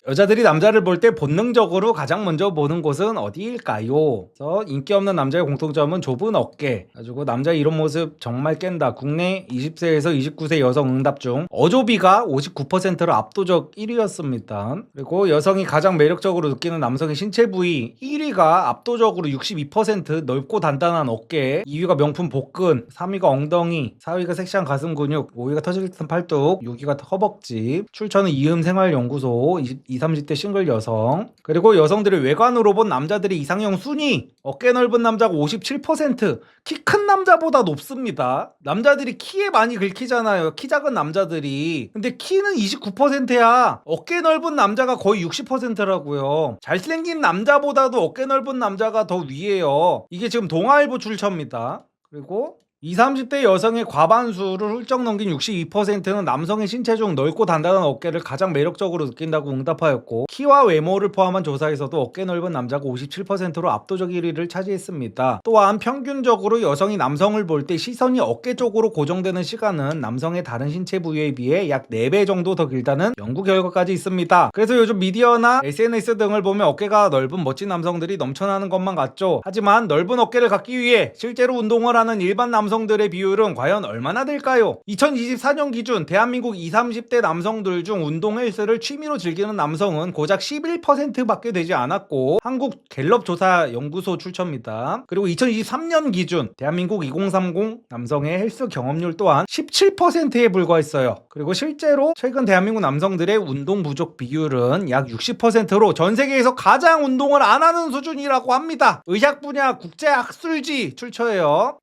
여자들이 남자를 볼 때 본능적으로 가장 먼저 보는 곳은 어디일까요? 그래서 인기 없는 남자의 공통점은 좁은 어깨. 가지고 남자의 이런 모습 정말 깬다. 국내 20세에서 29세 여성 응답 중 어조비가 59%로 압도적 1위였습니다. 그리고 여성이 가장 매력적으로 느끼는 남성의 신체 부위 1위가 압도적으로 62% 넓고 단단한 어깨, 2위가 명품 복근, 3위가 엉덩이, 4위가 섹시한 가슴 근육, 5위가 터질 듯한 팔뚝, 6위가 허벅지. 출처는 이음생활연구소 20, 30대 싱글 여성. 그리고 여성들의 외관으로 본 남자들의 이상형 순위 어깨 넓은 남자가 57%, 키 큰 남자보다 높습니다. 남자들이 키에 많이 긁히잖아요. 키 작은 남자들이. 근데 키는 29%야. 어깨 넓은 남자가 거의 60%라고요. 잘생긴 남자보다도 어깨 넓은 남자가 더 위에요. 이게 지금 동아일보 출처입니다. 그리고 20, 30대 여성의 과반수를 훌쩍 넘긴 62%는 남성의 신체 중 넓고 단단한 어깨를 가장 매력적으로 느낀다고 응답하였고 키와 외모를 포함한 조사에서도 어깨 넓은 남자가 57%로 압도적 1위를 차지했습니다. 또한 평균적으로 여성이 남성을 볼 때 시선이 어깨 쪽으로 고정되는 시간은 남성의 다른 신체 부위에 비해 약 4배 정도 더 길다는 연구 결과까지 있습니다. 그래서 요즘 미디어나 SNS 등을 보면 어깨가 넓은 멋진 남성들이 넘쳐나는 것만 같죠. 하지만 넓은 어깨를 갖기 위해 실제로 운동을 하는 일반 남성들의 비율은 과연 얼마나 될까요? 2024년 기준 대한민국 20, 30대 남성들 중 운동 헬스를 취미로 즐기는 남성은 고작 11%밖에 되지 않았고 한국 갤럽 조사 연구소 출처입니다. 그리고 2023년 기준 대한민국 2030 남성의 헬스 경험률 또한 17%에 불과했어요. 그리고 실제로 최근 대한민국 남성들의 운동 부족 비율은 약 60%로 전 세계에서 가장 운동을 안 하는 수준이라고 합니다. 의학 분야 국제학술지 출처예요.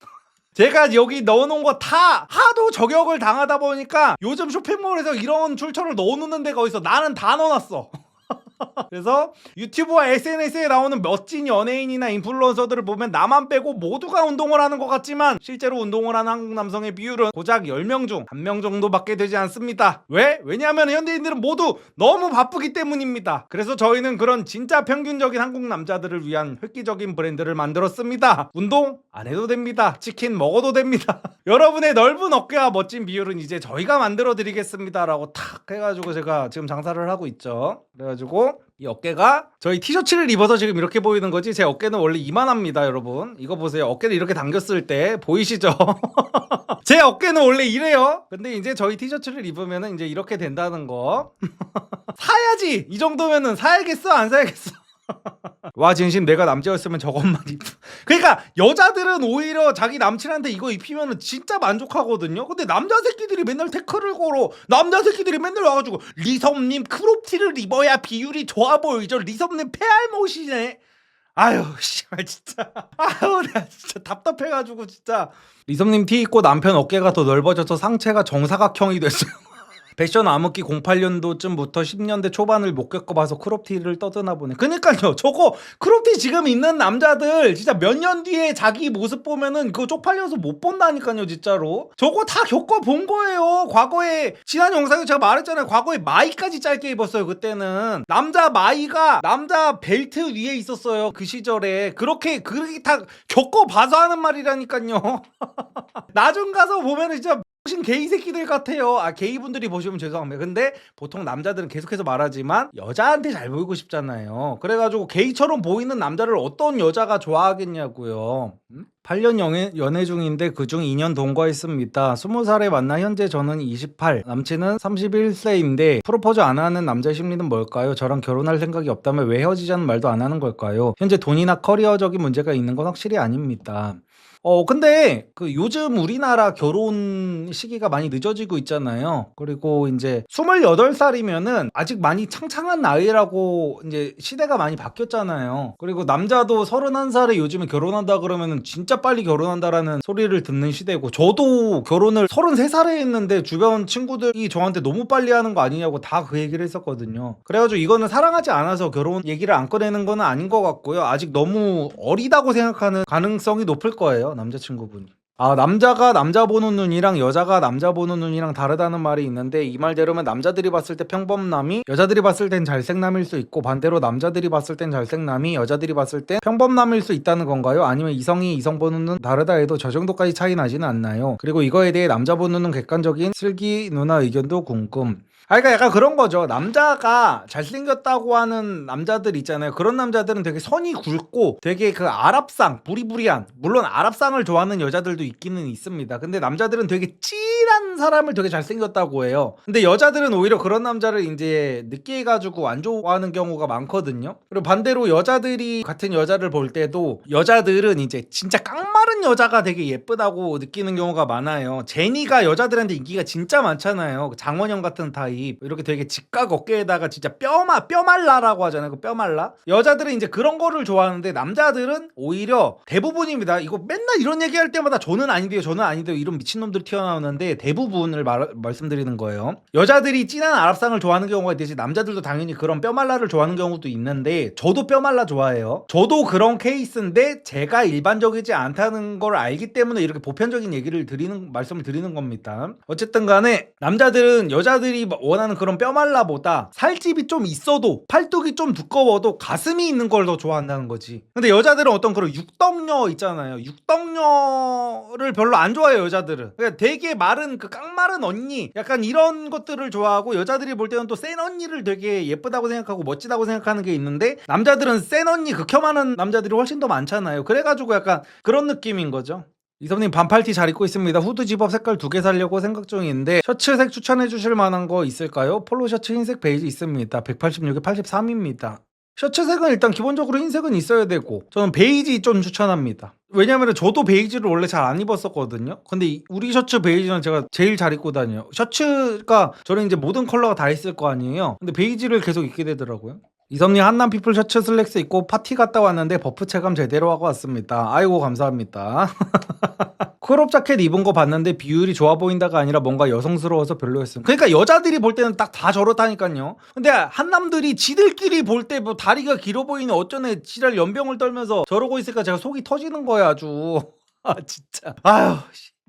제가 여기 넣어놓은 거 다 하도 저격을 당하다 보니까 요즘 쇼핑몰에서 이런 출처를 넣어놓는 데가 어딨어. 나는 다 넣어놨어. 그래서 유튜브와 SNS에 나오는 멋진 연예인이나 인플루언서들을 보면 나만 빼고 모두가 운동을 하는 것 같지만 실제로 운동을 하는 한국 남성의 비율은 고작 10명 중 1명 정도밖에 되지 않습니다. 왜? 왜냐하면 현대인들은 모두 너무 바쁘기 때문입니다. 그래서 저희는 그런 진짜 평균적인 한국 남자들을 위한 획기적인 브랜드를 만들었습니다. 운동 안 해도 됩니다. 치킨 먹어도 됩니다. 여러분의 넓은 어깨와 멋진 비율은 이제 저희가 만들어 드리겠습니다 라고 탁 해가지고 제가 지금 장사를 하고 있죠. 그래가지고 이 어깨가 저희 티셔츠를 입어서 지금 이렇게 보이는 거지 제 어깨는 원래 이만합니다. 여러분 이거 보세요. 어깨를 이렇게 당겼을 때 보이시죠? 제 어깨는 원래 이래요. 근데 이제 저희 티셔츠를 입으면 이제 이렇게 된다는 거. 사야지. 이 정도면은 사야겠어 안 사야겠어? 와 진심 내가 남자였으면 저것만 그러니까 여자들은 오히려 자기 남친한테 이거 입히면은 진짜 만족하거든요. 근데 남자 새끼들이 맨날 태클을 걸어. 남자 새끼들이 맨날 와가지고 리섭님 크롭티를 입어야 비율이 좋아 보이죠. 리섭님 폐알못이네. 아유 씨발 진짜 아유 나 진짜 답답해가지고 진짜 리섭님 티 입고 남편 어깨가 더 넓어져서 상체가 정사각형이 됐어요. 패션 암흑기 08년도쯤부터 10년대 초반을 못 겪어봐서 크롭티를 떠드나 보네. 그니까요 저거 크롭티 지금 있는 남자들 진짜 몇 년 뒤에 자기 모습 보면은 그거 쪽팔려서 못 본다니까요 진짜로. 저거 다 겪어본 거예요. 과거에 지난 영상에 제가 말했잖아요. 과거에 마이까지 짧게 입었어요. 그때는 남자 마이가 남자 벨트 위에 있었어요. 그 시절에 그렇게 다 겪어봐서 하는 말이라니까요. 나중 가서 보면은 진짜 병신 게이 새끼들 같아요. 게이분들이 보시면 죄송합니다. 근데 보통 남자들은 계속해서 말하지만 여자한테 잘 보이고 싶잖아요. 그래가지고 게이처럼 보이는 남자를 어떤 여자가 좋아하겠냐고요. 8년 연애 중인데 그중 2년 동거했습니다. 20살에 만나 현재 저는 28, 남친은 31세인데 프로포즈 안 하는 남자의 심리는 뭘까요? 저랑 결혼할 생각이 없다면 왜 헤어지자는 말도 안 하는 걸까요? 현재 돈이나 커리어적인 문제가 있는 건 확실히 아닙니다. 근데 그 요즘 우리나라 결혼 시기가 많이 늦어지고 있잖아요. 그리고 이제 28살이면은 아직 많이 창창한 나이라고 이제 시대가 많이 바뀌었잖아요. 그리고 남자도 31살에 요즘에 결혼한다 그러면은 진짜 빨리 결혼한다라는 소리를 듣는 시대고, 저도 결혼을 33살에 했는데 주변 친구들이 저한테 너무 빨리 하는 거 아니냐고 다 그 얘기를 했었거든요. 그래가지고 이거는 사랑하지 않아서 결혼 얘기를 안 꺼내는 건 아닌 것 같고요. 아직 너무 어리다고 생각하는 가능성이 높을 거예요, 남자친구분이. 남자가 남자 보는 눈이랑 여자가 남자 보는 눈이랑 다르다는 말이 있는데, 이 말대로면 남자들이 봤을 때 평범남이 여자들이 봤을 땐 잘생남일 수 있고, 반대로 남자들이 봤을 땐 잘생남이 여자들이 봤을 땐 평범남일 수 있다는 건가요? 아니면 이성이 이성 보는 눈 다르다 해도 저 정도까지 차이 나지는 않나요? 그리고 이거에 대해 남자 보는 눈 객관적인 슬기 누나 의견도 궁금. 그러니까 약간 그런 거죠. 남자가 잘생겼다고 하는 남자들 있잖아요. 그런 남자들은 되게 선이 굵고 되게 그 아랍상, 부리부리한, 물론 아랍상을 좋아하는 여자들도 있기는 있습니다. 근데 남자들은 되게 찔한 사람을 되게 잘생겼다고 해요. 근데 여자들은 오히려 그런 남자를 이제 느끼해가지고 안 좋아하는 경우가 많거든요. 그리고 반대로 여자들이 같은 여자를 볼 때도 여자들은 이제 진짜 깡마른 여자가 되게 예쁘다고 느끼는 경우가 많아요. 제니가 여자들한테 인기가 진짜 많잖아요. 장원영 같은 타입. 이렇게 되게 직각 어깨에다가 진짜 뼈말라라고 하잖아요. 그 뼈말라. 여자들은 이제 그런 거를 좋아하는데, 남자들은 오히려 대부분입니다. 이거 맨날 이런 얘기할 때마다 저는 아닌데요, 저는 아닌데요, 이런 미친놈들 튀어나오는데 대부분을 말씀드리는 거예요. 여자들이 진한 아랍상을 좋아하는 경우가 있듯이 남자들도 당연히 그런 뼈말라를 좋아하는 경우도 있는데, 저도 뼈말라 좋아해요. 저도 그런 케이스인데 제가 일반적이지 않다는 걸 알기 때문에 이렇게 보편적인 얘기를 말씀을 드리는 겁니다. 어쨌든 간에 남자들은 여자들이 원하는 그런 뼈말라보다 살집이 좀 있어도, 팔뚝이 좀 두꺼워도 가슴이 있는 걸 더 좋아한다는 거지. 근데 여자들은 어떤 그런 육덕녀 있잖아요. 육덕녀를 별로 안 좋아해요, 여자들은. 그러니까 되게 마른 그 깡마른 언니, 약간 이런 것들을 좋아하고, 여자들이 볼 때는 또 센 언니를 되게 예쁘다고 생각하고 멋지다고 생각하는 게 있는데, 남자들은 센 언니 극혐하는 남자들이 훨씬 더 많잖아요. 그래가지고 약간 그런 느낌인 거죠. 이섭님, 반팔티 잘 입고 있습니다. 후드 집업 색깔 2개 살려고 생각 중인데 셔츠색 추천해 주실 만한 거 있을까요? 폴로 셔츠 흰색 베이지 있습니다. 186에 83입니다. 셔츠색은 일단 기본적으로 흰색은 있어야 되고, 저는 베이지 좀 추천합니다. 왜냐면 저도 베이지를 원래 잘 안 입었었거든요. 근데 우리 셔츠 베이지는 제가 제일 잘 입고 다녀요. 셔츠가 저는 이제 모든 컬러가 다 있을 거 아니에요. 근데 베이지를 계속 입게 되더라고요. 이섭님, 한남피플 셔츠 슬랙스 입고 파티 갔다 왔는데 버프 체감 제대로 하고 왔습니다. 아이고 감사합니다. 크롭 자켓 입은 거 봤는데 비율이 좋아 보인다가 아니라 뭔가 여성스러워서 별로였음. 그러니까 여자들이 볼 때는 딱 다 저렇다니까요. 근데 한남들이 지들끼리 볼 때 뭐 다리가 길어 보이네 어쩌네 지랄 연병을 떨면서 저러고 있으니까 제가 속이 터지는 거야 아주. 진짜. 아휴.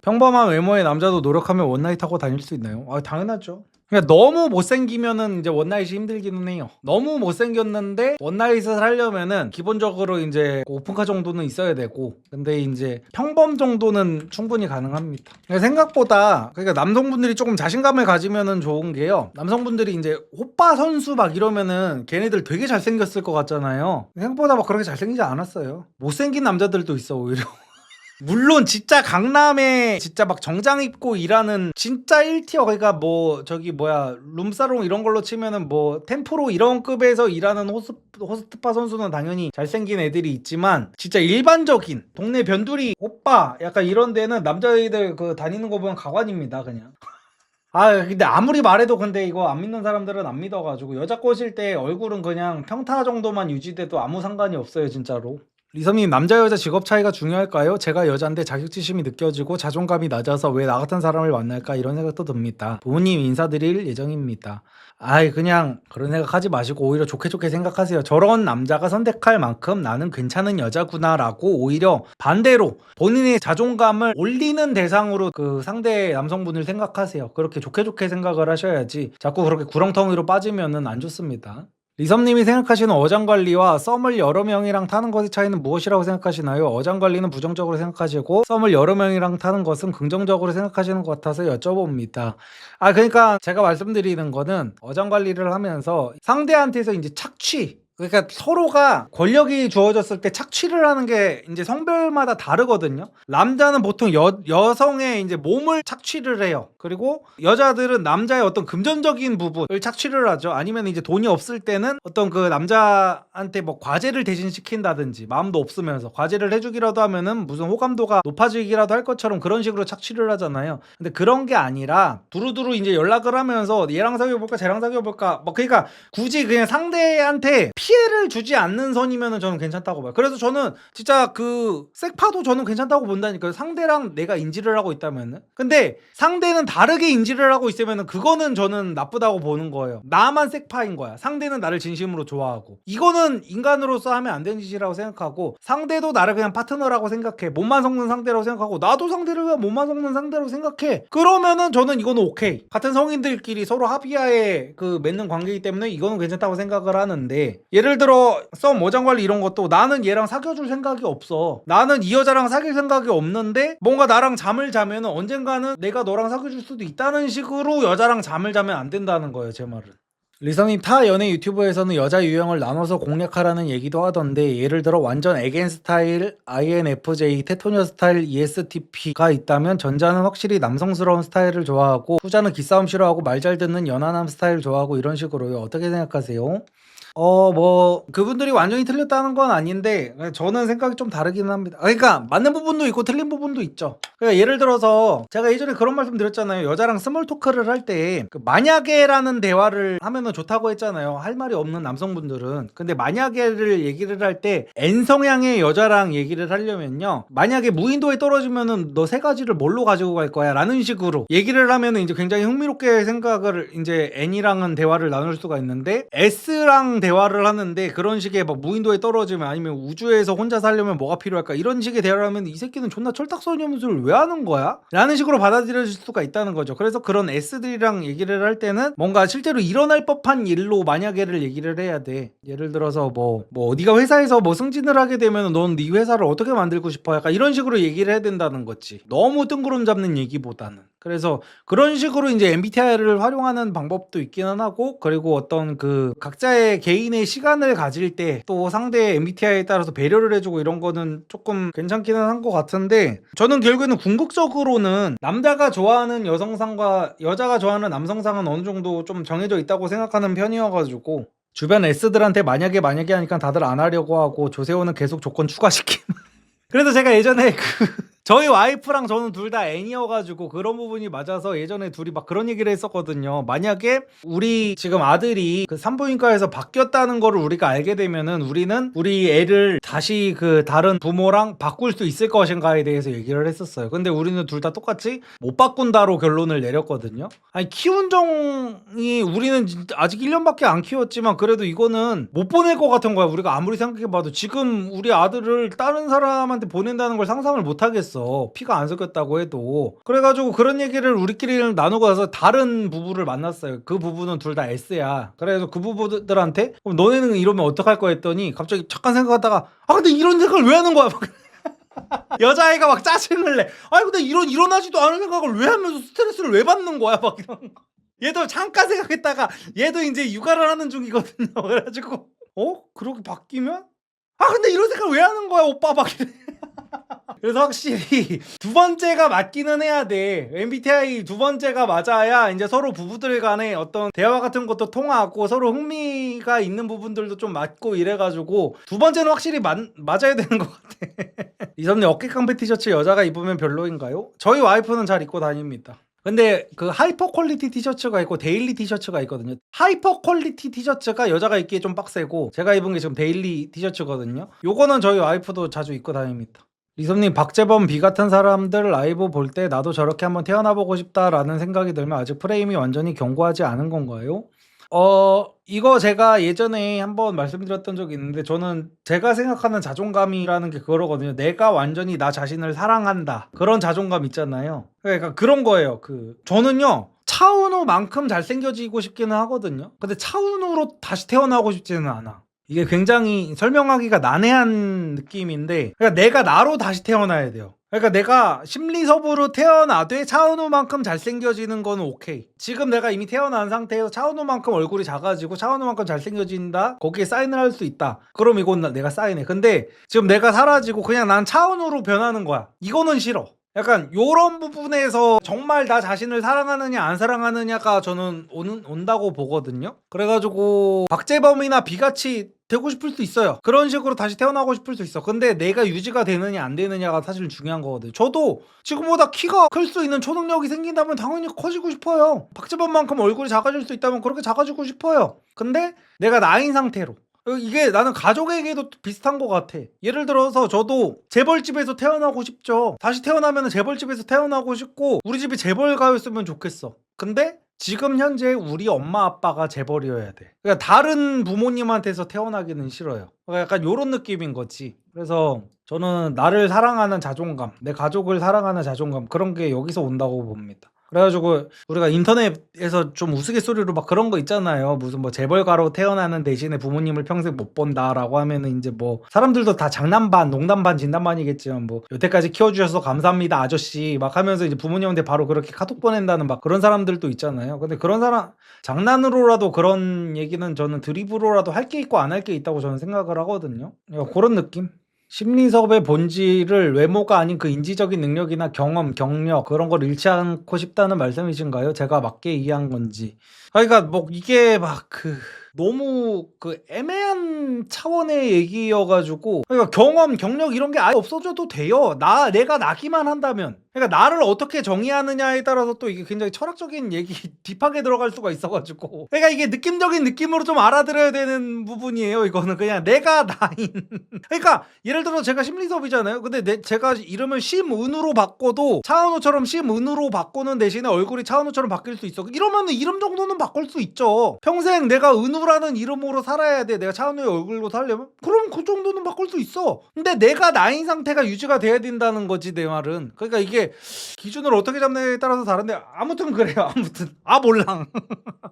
평범한 외모의 남자도 노력하면 원나잇 하고 다닐 수 있나요? 당연하죠. 그러니까 너무 못생기면은 이제 원나잇이 힘들기는 해요. 너무 못생겼는데 원나잇을 하려면은 기본적으로 이제 오픈카 정도는 있어야 되고, 근데 이제 평범 정도는 충분히 가능합니다. 그러니까 생각보다, 그러니까 남성분들이 조금 자신감을 가지면은 좋은 게요. 남성분들이 이제 호빠 선수 막 이러면은 걔네들 되게 잘생겼을 것 같잖아요. 생각보다 막 그렇게 잘생기지 않았어요. 못생긴 남자들도 있어 오히려. 물론 진짜 강남에 진짜 막 정장 입고 일하는 진짜 1티어, 그러니까 뭐 저기 뭐야 룸사롱 이런 걸로 치면은 뭐 템프로 이런 급에서 일하는 호스트파 선수는 당연히 잘생긴 애들이 있지만, 진짜 일반적인 동네 변두리 오빠 약간 이런 데는 남자애들 그 다니는 거 보면 가관입니다 그냥. 근데 아무리 말해도 근데 이거 안 믿는 사람들은 안 믿어가지고, 여자 꼬실 때 얼굴은 그냥 평타 정도만 유지돼도 아무 상관이 없어요 진짜로. 리섬님, 남자 여자 직업 차이가 중요할까요? 제가 여잔데 자격지심이 느껴지고 자존감이 낮아서 왜 나 같은 사람을 만날까 이런 생각도 듭니다. 부모님 인사드릴 예정입니다. 그냥 그런 생각하지 마시고 오히려 좋게 생각하세요. 저런 남자가 선택할 만큼 나는 괜찮은 여자구나라고, 오히려 반대로 본인의 자존감을 올리는 대상으로 그 상대 남성분을 생각하세요. 그렇게 좋게 생각을 하셔야지 자꾸 그렇게 구렁텅이로 빠지면은 안 좋습니다. 리섬님이 생각하시는 어장관리와 썸을 여러 명이랑 타는 것의 차이는 무엇이라고 생각하시나요? 어장관리는 부정적으로 생각하시고 썸을 여러 명이랑 타는 것은 긍정적으로 생각하시는 것 같아서 여쭤봅니다. 그러니까 제가 말씀드리는 거는 어장관리를 하면서 상대한테서 이제 착취, 그러니까 서로가 권력이 주어졌을 때 착취를 하는 게 이제 성별마다 다르거든요. 남자는 보통 여성의 이제 몸을 착취를 해요. 그리고 여자들은 남자의 어떤 금전적인 부분을 착취를 하죠. 아니면 이제 돈이 없을 때는 어떤 그 남자한테 뭐 과제를 대신 시킨다든지, 마음도 없으면서 과제를 해주기라도 하면은 무슨 호감도가 높아지기라도 할 것처럼 그런 식으로 착취를 하잖아요. 근데 그런 게 아니라 두루두루 이제 연락을 하면서 얘랑 사귀어볼까 쟤랑 사귀어볼까, 뭐 그러니까 굳이 그냥 상대한테 피해를 주지 않는 선이면은 저는 괜찮다고 봐요. 그래서 저는 진짜 그 섹파도 저는 괜찮다고 본다니까요. 상대랑 내가 인지를 하고 있다면은. 근데 상대는 다르게 인지를 하고 있으면은 그거는 저는 나쁘다고 보는 거예요. 나만 섹파인 거야. 상대는 나를 진심으로 좋아하고. 이거는 인간으로서 하면 안 되는 짓이라고 생각하고, 상대도 나를 그냥 파트너라고 생각해. 몸만 섞는 상대라고 생각하고, 나도 상대를 그냥 몸만 섞는 상대라고 생각해. 그러면은 저는 이거는 오케이. 같은 성인들끼리 서로 합의하에 그 맺는 관계이기 때문에 이거는 괜찮다고 생각을 하는데, 예를 들어 썸 어장관리 이런 것도 나는 얘랑 사귀어줄 생각이 없어. 나는 이 여자랑 사귈 생각이 없는데 뭔가 나랑 잠을 자면은 언젠가는 내가 너랑 사귀어줄 수도 있다는 식으로 여자랑 잠을 자면 안 된다는 거예요, 제 말은. 리성님, 타 연애 유튜브에서는 여자 유형을 나눠서 공략하라는 얘기도 하던데, 예를 들어 완전 에겐 스타일, INFJ, 테토녀 스타일, ESTP가 있다면 전자는 확실히 남성스러운 스타일을 좋아하고, 후자는 기싸움 싫어하고 말 잘 듣는 연하남 스타일 좋아하고, 이런 식으로요. 어떻게 생각하세요? 뭐 그분들이 완전히 틀렸다는 건 아닌데 저는 생각이 좀 다르긴 합니다. 그러니까 맞는 부분도 있고 틀린 부분도 있죠. 그러니까 예를 들어서 제가 예전에 그런 말씀 드렸잖아요. 여자랑 스몰 토크를 할 때 그 만약에라는 대화를 하면은 좋다고 했잖아요. 할 말이 없는 남성분들은. 근데 만약에를 얘기를 할 때 N 성향의 여자랑 얘기를 하려면요, 만약에 무인도에 떨어지면은 너 세 가지를 뭘로 가지고 갈 거야 라는 식으로 얘기를 하면은 이제 굉장히 흥미롭게 생각을, 이제 N이랑은 대화를 나눌 수가 있는데, S랑 대화를 하는데 그런 식의 막 무인도에 떨어지면, 아니면 우주에서 혼자 살려면 뭐가 필요할까, 이런 식의 대화를 하면 이 새끼는 존나 철딱서니무술 왜 하는 거야? 라는 식으로 받아들여질 수가 있다는 거죠. 그래서 그런 S들이랑 얘기를 할 때는 뭔가 실제로 일어날 법한 일로 만약에를 얘기를 해야 돼. 예를 들어서 뭐 어디가 회사에서 뭐 승진을 하게 되면 넌 네 회사를 어떻게 만들고 싶어? 약간 이런 식으로 얘기를 해야 된다는 거지. 너무 뜬구름 잡는 얘기보다는. 그래서 그런 식으로 이제 MBTI를 활용하는 방법도 있기는 하고, 그리고 어떤 그 각자의 개인의 시간을 가질 때 또 상대의 MBTI에 따라서 배려를 해주고 이런 거는 조금 괜찮기는 한 것 같은데, 저는 결국에는 궁극적으로는 남자가 좋아하는 여성상과 여자가 좋아하는 남성상은 어느 정도 좀 정해져 있다고 생각하는 편이어가지고, 주변 S들한테 만약에 하니까 다들 안 하려고 하고, 조세호는 계속 조건 추가시키는. 그래서 제가 예전에 저희 와이프랑 저는 둘 다 N이어가지고 그런 부분이 맞아서 예전에 둘이 막 그런 얘기를 했었거든요. 만약에 우리 지금 아들이 그 산부인과에서 바뀌었다는 거를 우리가 알게 되면은 우리는 우리 애를 다시 그 다른 부모랑 바꿀 수 있을 것인가에 대해서 얘기를 했었어요. 근데 우리는 둘 다 똑같이 못 바꾼다로 결론을 내렸거든요. 아니, 키운 정이 우리는 아직 1년밖에 안 키웠지만 그래도 이거는 못 보낼 것 같은 거야. 우리가 아무리 생각해봐도 지금 우리 아들을 다른 사람한테 보낸다는 걸 상상을 못 하겠어. 피가 안 섞였다고 해도. 그래가지고 그런 얘기를 우리끼리 나누고 나서 다른 부부를 만났어요. 그 부부는 둘 다 S야. 그래서 그 부부들한테 그럼 너네는 이러면 어떡할 거야 했더니 갑자기 잠깐 생각하다가 근데 이런 생각을 왜 하는 거야? 여자애가 막 짜증을 내. 아니 근데 일어나지도 않은 생각을 왜 하면서 스트레스를 왜 받는 거야? 막 이런 거. 얘도 잠깐 생각했다가 얘도 이제 육아를 하는 중이거든요. 그래가지고 그렇게 바뀌면? 근데 이런 생각 왜 하는 거야 오빠? 막 이래. 그래서 확실히 두 번째가 맞기는 해야 돼. MBTI 두 번째가 맞아야 이제 서로 부부들 간에 어떤 대화 같은 것도 통하고 서로 흥미가 있는 부분들도 좀 맞고 이래가지고 두 번째는 확실히 맞아야 되는 것 같아. 이선님, 어깨깡패 티셔츠 여자가 입으면 별로인가요? 저희 와이프는 잘 입고 다닙니다. 근데 그 하이퍼 퀄리티 티셔츠가 있고 데일리 티셔츠가 있거든요. 하이퍼 퀄리티 티셔츠가 여자가 입기에 좀 빡세고, 제가 입은 게 지금 데일리 티셔츠거든요. 요거는 저희 와이프도 자주 입고 다닙니다. 리섭님, 박재범 B 같은 사람들 라이브 볼 때 나도 저렇게 한번 태어나보고 싶다라는 생각이 들면 아직 프레임이 완전히 견고하지 않은 건가요? 이거 제가 예전에 한번 말씀드렸던 적이 있는데, 저는 제가 생각하는 자존감이라는 게 그거거든요. 내가 완전히 나 자신을 사랑한다. 그런 자존감 있잖아요. 그러니까 그런 거예요. 저는요, 차은우만큼 잘생겨지고 싶기는 하거든요. 근데 차은우로 다시 태어나고 싶지는 않아. 이게 굉장히 설명하기가 난해한 느낌인데, 그러니까 내가 나로 다시 태어나야 돼요. 그러니까 내가 심리섭으로 태어나되 차은우만큼 잘생겨지는 건 오케이. 지금 내가 이미 태어난 상태에서 차은우만큼 얼굴이 작아지고 차은우만큼 잘생겨진다, 거기에 사인을 할 수 있다, 그럼 이건 내가 사인해. 근데 지금 내가 사라지고 그냥 난 차은우로 변하는 거야. 이거는 싫어. 약간 요런 부분에서 정말 나 자신을 사랑하느냐 안 사랑하느냐가 저는 온다고 보거든요. 그래가지고 박재범이나 비같이 되고 싶을 수 있어요. 그런 식으로 다시 태어나고 싶을 수 있어. 근데 내가 유지가 되느냐 안 되느냐가 사실 중요한 거거든요. 저도 지금보다 키가 클 수 있는 초능력이 생긴다면 당연히 커지고 싶어요. 박재범만큼 얼굴이 작아질 수 있다면 그렇게 작아지고 싶어요. 근데 내가 나인 상태로, 이게 나는 가족에게도 비슷한 것 같아. 예를 들어서 저도 재벌집에서 태어나고 싶죠. 다시 태어나면 재벌집에서 태어나고 싶고 우리 집이 재벌가였으면 좋겠어. 근데 지금 현재 우리 엄마 아빠가 재벌이어야 돼. 그러니까 다른 부모님한테서 태어나기는 싫어요. 그러니까 약간 요런 느낌인 거지. 그래서 저는 나를 사랑하는 자존감, 내 가족을 사랑하는 자존감, 그런 게 여기서 온다고 봅니다. 그래가지고 우리가 인터넷에서 좀 우스갯소리로 막 그런 거 있잖아요. 무슨 뭐 재벌가로 태어나는 대신에 부모님을 평생 못 본다라고 하면은 이제 뭐 사람들도 다 장난 반 농담 반 진담 반이겠지만 뭐 여태까지 키워주셔서 감사합니다 아저씨 막 하면서 이제 부모님한테 바로 그렇게 카톡 보낸다는 막 그런 사람들도 있잖아요. 근데 그런 사람 장난으로라도 그런 얘기는 저는 드립으로라도 할 게 있고 안 할 게 있다고 저는 생각을 하거든요. 그런 느낌. 심리섭의 본질을 외모가 아닌 그 인지적인 능력이나 경험, 경력 그런 걸 잃지 않고 싶다는 말씀이신가요? 제가 맞게 이해한 건지. 그러니까 뭐 이게 막 너무 애매한 차원의 얘기여가지고, 그러니까 경험, 경력 이런 게 아예 없어져도 돼요. 내가 나기만 한다면. 그러니까 나를 어떻게 정의하느냐에 따라서 또 이게 굉장히 철학적인 얘기 딥하게 들어갈 수가 있어가지고, 그러니까 이게 느낌적인 느낌으로 좀 알아들어야 되는 부분이에요. 이거는 그냥 내가 나인. 그러니까 예를 들어 제가 심리섭이잖아요. 근데 제가 이름을 심은우로 바꿔도 차은우처럼 심은우로 바꾸는 대신에 얼굴이 차은우처럼 바뀔 수 있어. 이러면 이름 정도는 바꿀 수 있죠. 평생 내가 은우라는 이름으로 살아야 돼. 내가 차은우의 얼굴로 살려면? 그럼 그 정도는 바꿀 수 있어. 근데 내가 나인 상태가 유지가 돼야 된다는 거지, 내 말은. 그러니까 이게 기준을 어떻게 잡느냐에 따라서 다른데, 아무튼 그래요. 아무튼 몰랑.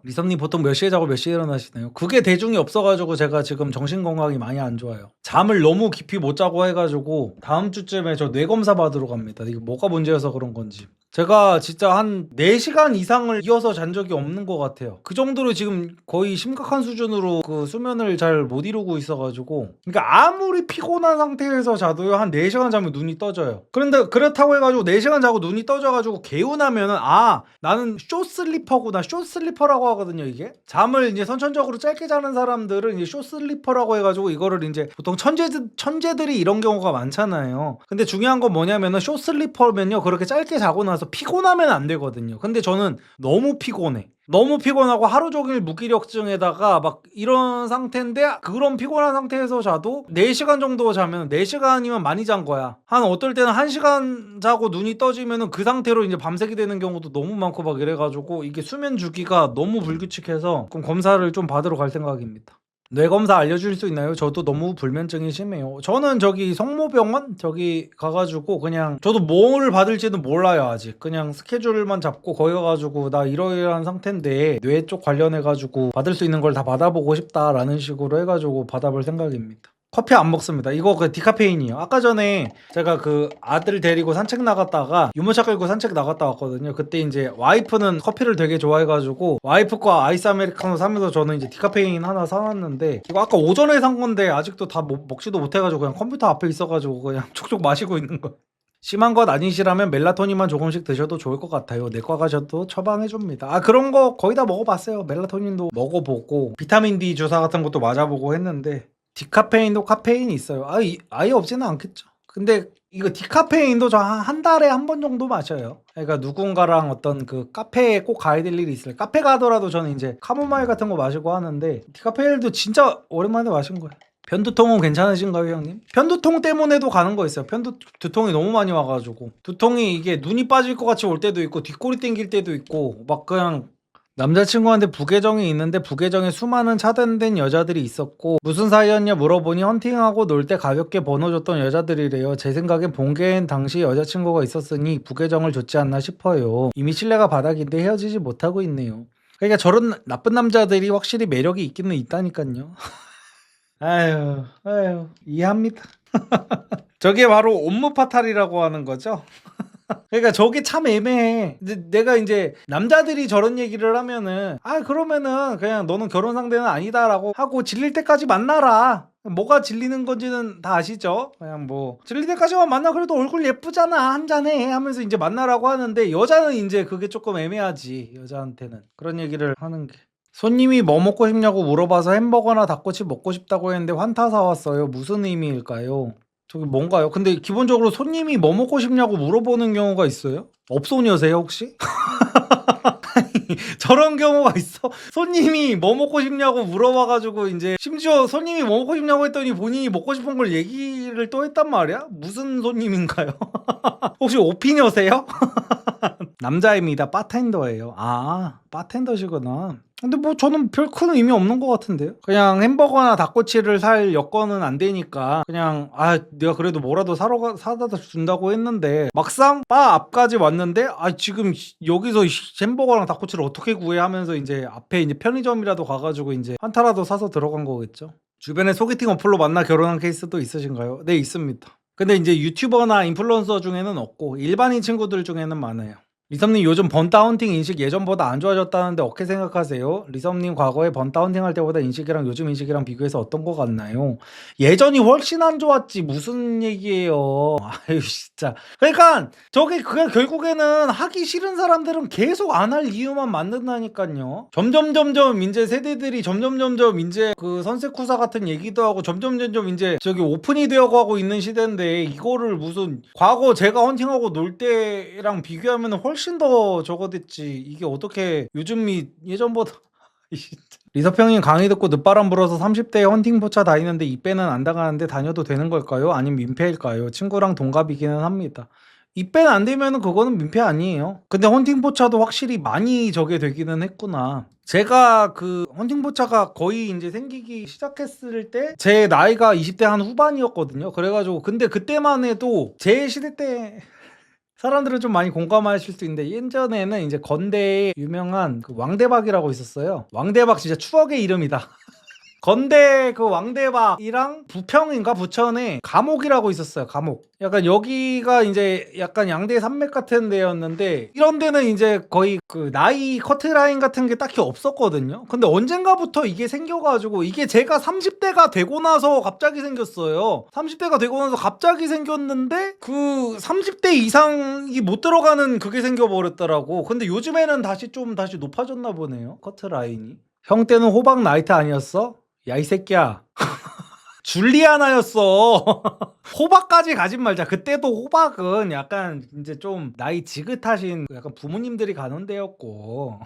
리섭님 보통 몇 시에 자고 몇 시에 일어나시나요? 그게 대중이 없어가지고 제가 지금 정신건강이 많이 안 좋아요. 잠을 너무 깊이 못 자고 해가지고 다음 주쯤에 저 뇌검사 받으러 갑니다. 이게 뭐가 문제여서 그런 건지. 제가 진짜 한 4시간 이상을 이어서 잔 적이 없는 것 같아요. 그 정도로 지금 거의 심각한 수준으로 그 수면을 잘 못 이루고 있어가지고, 그러니까 아무리 피곤한 상태에서 자도요 한 4시간 자면 눈이 떠져요. 그런데 그렇다고 해가지고 4시간 자고 눈이 떠져가지고 개운하면은 나는 숏슬리퍼구나. 숏슬리퍼라고 하거든요. 이게 잠을 이제 선천적으로 짧게 자는 사람들은 이제 숏슬리퍼라고 해가지고 이거를 이제 보통 천재들이 이런 경우가 많잖아요. 근데 중요한 건 뭐냐면은 숏슬리퍼면요 그렇게 짧게 자고 나서 피곤하면 안 되거든요. 근데 저는 너무 피곤해. 너무 피곤하고 하루 종일 무기력증에다가 막 이런 상태인데, 그런 피곤한 상태에서 자도 4시간 정도 자면, 4시간이면 많이 잔 거야. 어떨 때는 1시간 자고 눈이 떠지면은 그 상태로 이제 밤새게 되는 경우도 너무 많고 막 이래가지고 이게 수면 주기가 너무 불규칙해서 그럼 검사를 좀 받으러 갈 생각입니다. 뇌검사 알려줄 수 있나요? 저도 너무 불면증이 심해요. 저는 저기 성모병원 저기 가가지고 그냥, 저도 뭘 받을지는 몰라요 아직. 그냥 스케줄만 잡고 거기 가가지고 나 이러이러한 상태인데 뇌 쪽 관련해가지고 받을 수 있는 걸 다 받아보고 싶다라는 식으로 해가지고 받아볼 생각입니다. 커피 안 먹습니다. 이거 디카페인이에요. 아까 전에 제가 아들 데리고 산책 나갔다가 유모차 끌고 산책 나갔다 왔거든요. 그때 이제 와이프는 커피를 되게 좋아해가지고 와이프 거 아이스 아메리카노 사면서 저는 이제 디카페인 하나 사놨는데, 이거 아까 오전에 산 건데 아직도 다 먹지도 못해가지고 그냥 컴퓨터 앞에 있어가지고 그냥 촉촉 마시고 있는 거. 심한 것 아니시라면 멜라토닌만 조금씩 드셔도 좋을 것 같아요. 내과 가셔도 처방해줍니다. 그런 거 거의 다 먹어봤어요. 멜라토닌도 먹어보고 비타민 D 주사 같은 것도 맞아보고 했는데, 디카페인도 카페인이 있어요. 아예 없지는 않겠죠. 근데 이거 디카페인도 저 한 달에 한 번 정도 마셔요. 그러니까 누군가랑 어떤 카페에 꼭 가야 될 일이 있어요. 카페 가더라도 저는 이제 카모마일 같은 거 마시고 하는데, 디카페인도 진짜 오랜만에 마신 거예요. 편두통은 괜찮으신가요, 형님? 편두통 때문에도 가는 거 있어요. 두통이 너무 많이 와가지고 두통이 이게 눈이 빠질 것 같이 올 때도 있고 뒷골이 땡길 때도 있고 막 그냥 남자친구한테 부계정이 있는데 부계정에 수많은 차단된 여자들이 있었고 무슨 사이였냐 물어보니 헌팅하고 놀 때 가볍게 번호 줬던 여자들이래요. 제 생각엔 본계엔 당시 여자친구가 있었으니 부계정을 줬지 않나 싶어요. 이미 신뢰가 바닥인데 헤어지지 못하고 있네요. 그러니까 저런 나쁜 남자들이 확실히 매력이 있기는 있다니까요. 아유 이해합니다. 저게 바로 옴무파탈이라고 하는 거죠. 그러니까 저게 참 애매해. 내가 이제 남자들이 저런 얘기를 하면은 그러면은 그냥 너는 결혼 상대는 아니다라고 하고 질릴 때까지 만나라. 뭐가 질리는 건지는 다 아시죠? 그냥 뭐 질릴 때까지만 만나. 그래도 얼굴 예쁘잖아 한잔해 하면서 이제 만나라고 하는데 여자는 이제 그게 조금 애매하지. 여자한테는 그런 얘기를 하는 게. 손님이 뭐 먹고 싶냐고 물어봐서 햄버거나 닭꼬치 먹고 싶다고 했는데 환타 사왔어요. 무슨 의미일까요? 저게 뭔가요? 근데 기본적으로 손님이 뭐 먹고 싶냐고 물어보는 경우가 있어요? 업소녀세요 혹시? 저런 경우가 있어? 손님이 뭐 먹고 싶냐고 물어봐가지고 이제 심지어 손님이 뭐 먹고 싶냐고 했더니 본인이 먹고 싶은 걸 얘기를 또 했단 말이야? 무슨 손님인가요? 혹시 오피녀세요? 남자입니다. 바텐더예요. 바텐더시구나. 근데 뭐 저는 별 큰 의미 없는 것 같은데요. 그냥 햄버거나 닭꼬치를 살 여건은 안 되니까 그냥 내가 그래도 뭐라도 사다 준다고 했는데 막상 바 앞까지 왔는데 지금 여기서 햄버거랑 닭꼬치를 어떻게 구해 하면서 이제 앞에 이제 편의점이라도 가가지고 이제 한타라도 사서 들어간 거겠죠. 주변에 소개팅 어플로 만나 결혼한 케이스도 있으신가요? 네, 있습니다. 근데 이제 유튜버나 인플루언서 중에는 없고 일반인 친구들 중에는 많아요. 리섭님 요즘 번다운팅 인식 예전보다 안 좋아졌다는데 어떻게 생각하세요? 리섭님 과거에 번다운팅 할 때보다 인식이랑 요즘 인식이랑 비교해서 어떤 거 같나요? 예전이 훨씬 안 좋았지 무슨 얘기예요. 아유 진짜. 그러니까 저게 그냥 결국에는 하기 싫은 사람들은 계속 안 할 이유만 만든다니까요. 점점 이제 세대들이 점점 이제 그 선세쿠사 같은 얘기도 하고 점점 이제 저기 오픈이 되어가고 있는 시대인데 이거를 무슨 과거 제가 헌팅하고 놀 때랑 비교하면 훨씬 더 저거 됐지. 이게 어떻게 요즘이 예전보다. 리서평님 강의 듣고 늦바람 불어서 30대에 헌팅 포차 다니는데 입배는 안 당하는데 다녀도 되는 걸까요? 아니면 민폐일까요? 친구랑 동갑이기는 합니다. 입배는 안 되면은 그거는 민폐 아니에요. 근데 헌팅 포차도 확실히 많이 저게 되기는 했구나. 제가 그 헌팅 포차가 거의 이제 생기기 시작했을 때 제 나이가 20대 한 후반이었거든요. 그래가지고 근데 그때만 해도 제 시대 때 사람들은 좀 많이 공감하실 수 있는데 예전에는 이제 건대에 유명한 그 왕대박이라고 있었어요. 왕대박 진짜 추억의 이름이다. 건대 그 왕대박이랑 부평인가 부천에 감옥이라고 있었어요. 감옥. 약간 여기가 이제 약간 양대 산맥 같은 데였는데 이런 데는 이제 거의 그 나이 커트라인 같은 게 딱히 없었거든요. 근데 언젠가부터 이게 생겨가지고 이게 제가 30대가 되고 나서 갑자기 생겼어요. 30대가 되고 나서 갑자기 생겼는데 그 30대 이상이 못 들어가는 그게 생겨버렸더라고. 근데 요즘에는 다시 높아졌나 보네요. 커트라인이. 형 때는 호박 나이트 아니었어? 야 이 새끼야. 줄리아나였어. 호박까지 가진 말자. 그때도 호박은 약간 이제 좀 나이 지긋하신 약간 부모님들이 가는 데였고.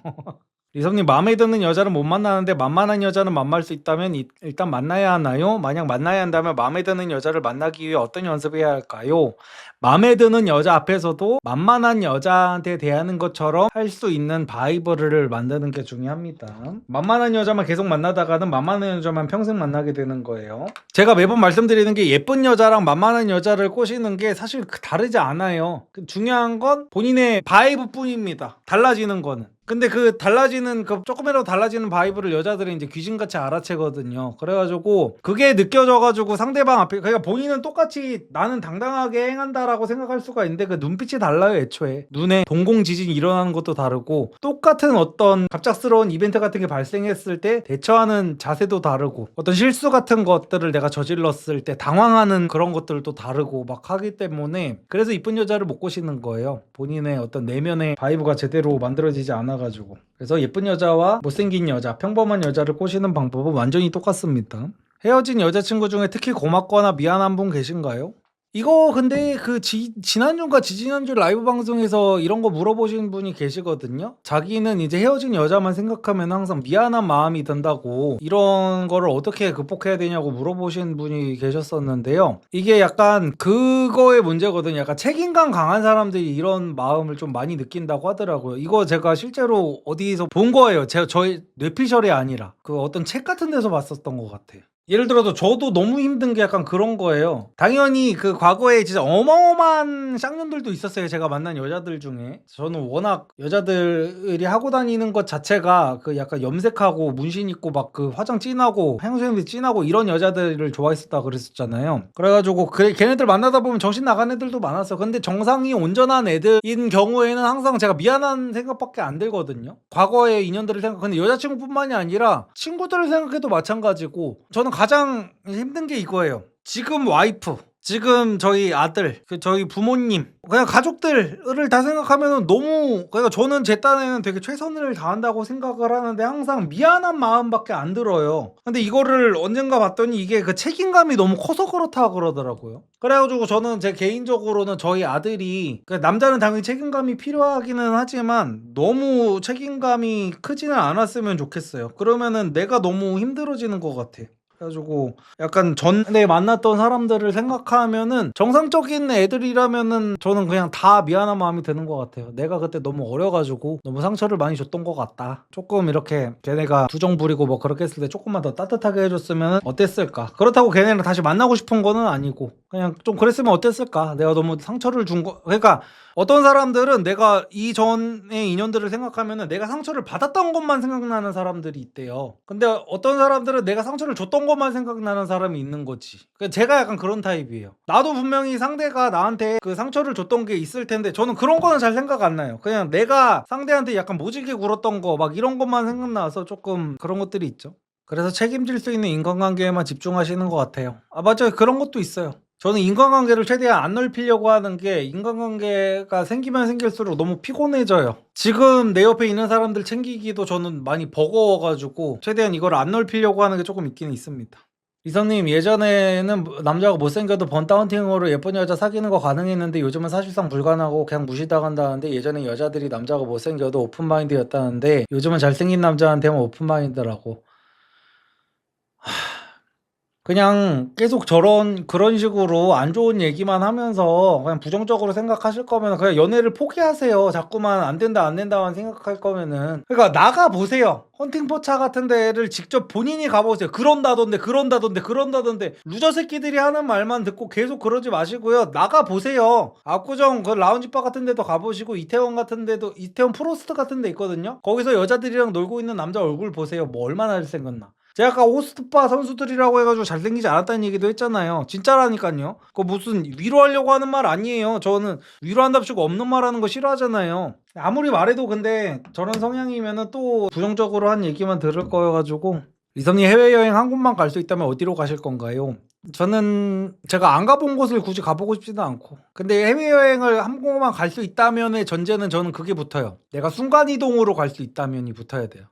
리섭님 마음에 드는 여자를 못 만나는데 만만한 여자는 만날 수 있다면 일단 만나야 하나요? 만약 만나야 한다면 마음에 드는 여자를 만나기 위해 어떤 연습해야 할까요? 마음에 드는 여자 앞에서도 만만한 여자한테 대하는 것처럼 할 수 있는 바이브를 만드는 게 중요합니다. 만만한 여자만 계속 만나다가는 만만한 여자만 평생 만나게 되는 거예요. 제가 매번 말씀드리는 게 예쁜 여자랑 만만한 여자를 꼬시는 게 사실 다르지 않아요. 중요한 건 본인의 바이브 뿐입니다. 달라지는 거는. 근데 그 달라지는 그 조금이라도 달라지는 바이브를 여자들이 이제 귀신같이 알아채거든요. 그래가지고 그게 느껴져가지고 상대방 앞에 그러니까 본인은 똑같이 나는 당당하게 행한다라고 생각할 수가 있는데 그 눈빛이 달라요. 애초에 눈에 동공지진이 일어나는 것도 다르고 똑같은 어떤 갑작스러운 이벤트 같은 게 발생했을 때 대처하는 자세도 다르고 어떤 실수 같은 것들을 내가 저질렀을 때 당황하는 그런 것들도 다르고 막 하기 때문에 그래서 이쁜 여자를 못 꼬시는 거예요. 본인의 어떤 내면의 바이브가 제대로 만들어지지 않아 가지고. 그래서 예쁜 여자와 못생긴 여자, 평범한 여자를 꼬시는 방법은 완전히 똑같습니다. 헤어진 여자친구 중에 특히 고맙거나 미안한 분 계신가요? 이거 근데 그 지난주인가 지지난주 라이브 방송에서 이런 거 물어보신 분이 계시거든요. 자기는 이제 헤어진 여자만 생각하면 항상 미안한 마음이 든다고 이런 거를 어떻게 극복해야 되냐고 물어보신 분이 계셨었는데요. 이게 약간 그거의 문제거든요. 약간 책임감 강한 사람들이 이런 마음을 좀 많이 느낀다고 하더라고요. 이거 제가 실제로 어디서 본 거예요. 저희 뇌피셜이 아니라 그 어떤 책 같은 데서 봤었던 것 같아요. 예를 들어서 저도 너무 힘든 게 약간 그런 거예요. 당연히 그 과거에 진짜 어마어마한 쌍년들도 있었어요. 제가 만난 여자들 중에. 저는 워낙 여자들이 하고 다니는 것 자체가 그 약간 염색하고 문신 있고 막 그 화장 진하고 향수냄새 진하고 이런 여자들을 좋아했었다 그랬었잖아요. 그래가지고 걔네들 만나다 보면 정신 나간 애들도 많았어. 근데 정상이 온전한 애들인 경우에는 항상 제가 미안한 생각밖에 안 들거든요. 과거의 인연들을 생각. 근데 여자친구뿐만이 아니라 친구들을 생각해도 마찬가지고 저는 가장 힘든 게 이거예요. 지금 와이프, 지금 저희 아들, 저희 부모님, 그냥 가족들을 다 생각하면 너무, 그러니까 저는 제 딴에는 되게 최선을 다한다고 생각을 하는데 항상 미안한 마음밖에 안 들어요. 근데 이거를 언젠가 봤더니 이게 그 책임감이 너무 커서 그렇다 그러더라고요. 그래가지고 저는 제 개인적으로는 저희 아들이, 그러니까 남자는 당연히 책임감이 필요하기는 하지만 너무 책임감이 크지는 않았으면 좋겠어요. 그러면은 내가 너무 힘들어지는 것 같아. 그래가지고 약간 전에 만났던 사람들을 생각하면은 정상적인 애들이라면은 저는 그냥 다 미안한 마음이 드는 것 같아요. 내가 그때 너무 어려가지고 너무 상처를 많이 줬던 것 같다. 조금 이렇게 걔네가 투정 부리고 뭐 그렇게 했을 때 조금만 더 따뜻하게 해줬으면 어땠을까. 그렇다고 걔네랑 다시 만나고 싶은 거는 아니고 그냥 좀 그랬으면 어땠을까. 내가 너무 상처를 준 거. 그러니까 어떤 사람들은 내가 이전의 인연들을 생각하면은 내가 상처를 받았던 것만 생각나는 사람들이 있대요. 근데 어떤 사람들은 내가 상처를 줬던 것만 생각나는 사람이 있는 거지. 그러니까 제가 약간 그런 타입이에요. 나도 분명히 상대가 나한테 그 상처를 줬던 게 있을 텐데 저는 그런 거는 잘 생각 안 나요. 그냥 내가 상대한테 약간 모질게 굴었던 거 막 이런 것만 생각나서 조금 그런 것들이 있죠. 그래서 책임질 수 있는 인간관계에만 집중하시는 것 같아요. 아, 맞아요. 그런 것도 있어요. 저는 인간관계를 최대한 안 넓히려고 하는 게 인간관계가 생기면 생길수록 너무 피곤해져요. 지금 내 옆에 있는 사람들 챙기기도 저는 많이 버거워가지고 최대한 이걸 안 넓히려고 하는 게 조금 있긴 있습니다. 이성님, 예전에는 남자가 못생겨도 번다운팅으로 예쁜 여자 사귀는 거 가능했는데 요즘은 사실상 불가능하고 그냥 무시당한다는데, 예전엔 여자들이 남자가 못생겨도 오픈마인드였다는데 요즘은 잘생긴 남자한테만 오픈마인드라고. 그냥 계속 그런 식으로 안 좋은 얘기만 하면서 그냥 부정적으로 생각하실 거면 그냥 연애를 포기하세요. 자꾸만 안 된다 안 된다만 생각할 거면은. 그러니까 나가 보세요. 헌팅 포차 같은 데를 직접 본인이 가보세요. 그런다던데 루저 새끼들이 하는 말만 듣고 계속 그러지 마시고요. 나가 보세요. 압구정 그 라운지바 같은 데도 가보시고 이태원 같은 데도, 이태원 프로스트 같은 데 있거든요. 거기서 여자들이랑 놀고 있는 남자 얼굴 보세요. 뭐 얼마나 잘생겼나. 제가 아까 호스트바 선수들이라고 해가지고 잘생기지 않았다는 얘기도 했잖아요. 진짜라니까요. 그거 무슨 위로하려고 하는 말 아니에요. 저는 위로한답시고 없는 말 하는 거 싫어하잖아요. 아무리 말해도 근데 저런 성향이면은 또 부정적으로 한 얘기만 들을 거여가지고. 이성님, 해외여행 한 곳만 갈 수 있다면 어디로 가실 건가요? 저는 제가 안 가본 곳을 굳이 가보고 싶지도 않고, 근데 해외여행을 한 곳만 갈 수 있다면의 전제는 저는 그게 붙어요. 내가 순간이동으로 갈 수 있다면이 붙어야 돼요.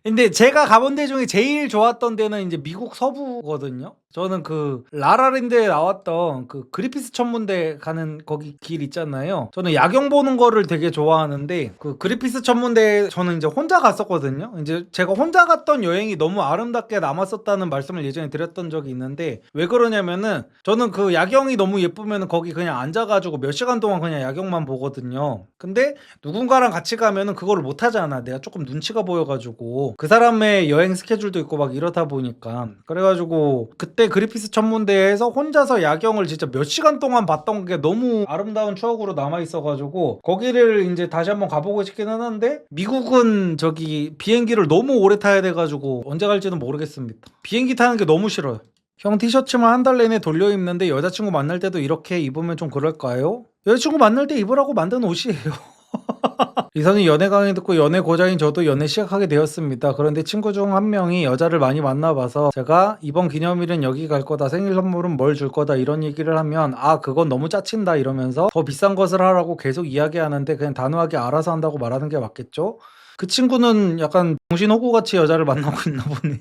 근데 제가 가본 데 중에 제일 좋았던 데는 이제 미국 서부거든요. 저는 그 라라랜드에 나왔던 그 그리피스 천문대 가는 거기 길 있잖아요. 저는 야경 보는 거를 되게 좋아하는데 그 그리피스 천문대에 저는 이제 혼자 갔었거든요. 이제 제가 혼자 갔던 여행이 너무 아름답게 남았었다는 말씀을 예전에 드렸던 적이 있는데, 왜 그러냐면은 저는 그 야경이 너무 예쁘면 거기 그냥 앉아가지고 몇 시간 동안 그냥 야경만 보거든요. 근데 누군가랑 같이 가면은 그거를 못 하잖아. 내가 조금 눈치가 보여가지고 그 사람의 여행 스케줄도 있고 막 이렇다 보니까. 그래가지고 그때 그리피스 천문대에서 혼자서 야경을 진짜 몇 시간 동안 봤던 게 너무 아름다운 추억으로 남아있어가지고 거기를 이제 다시 한번 가보고 싶기는 한데, 미국은 저기 비행기를 너무 오래 타야 돼가지고 언제 갈지는 모르겠습니다. 비행기 타는 게 너무 싫어요. 형, 티셔츠만 한 달 내내 돌려 입는데 여자친구 만날 때도 이렇게 입으면 좀 그럴까요? 여자친구 만날 때 입으라고 만든 옷이에요. 이선이 연애 강의 듣고 연애 고자인 저도 연애 시작하게 되었습니다. 그런데 친구 중 한 명이 여자를 많이 만나봐서 제가 이번 기념일은 여기 갈 거다, 생일 선물은 뭘 줄 거다 이런 얘기를 하면 아 그건 너무 짜친다 이러면서 더 비싼 것을 하라고 계속 이야기하는데, 그냥 단호하게 알아서 한다고 말하는 게 맞겠죠? 그 친구는 약간 정신호구같이 여자를 만나고 있나 보네요.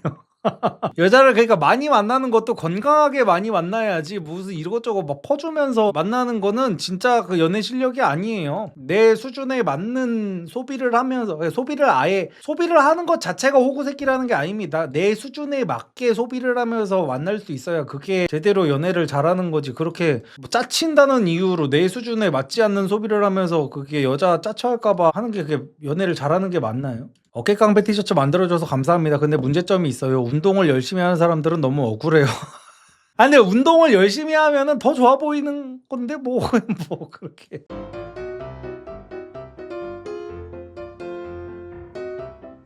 여자를 그러니까 많이 만나는 것도 건강하게 많이 만나야지, 무슨 이것저것 막 퍼주면서 만나는 거는 진짜 그 연애 실력이 아니에요. 내 수준에 맞는 소비를 하면서, 소비를 아예 소비를 하는 것 자체가 호구 새끼라는 게 아닙니다. 내 수준에 맞게 소비를 하면서 만날 수 있어야 그게 제대로 연애를 잘하는 거지. 그렇게 뭐 짜친다는 이유로 내 수준에 맞지 않는 소비를 하면서 그게 여자 짜쳐할까봐 하는 게 그게 연애를 잘하는 게 맞나요? 어깨깡배 티셔츠 만들어줘서 감사합니다. 근데 문제점이 있어요. 운동을 열심히 하는 사람들은 너무 억울해요. 아 근데 운동을 열심히 하면은 더 좋아 보이는 건데 뭐, 뭐 그렇게.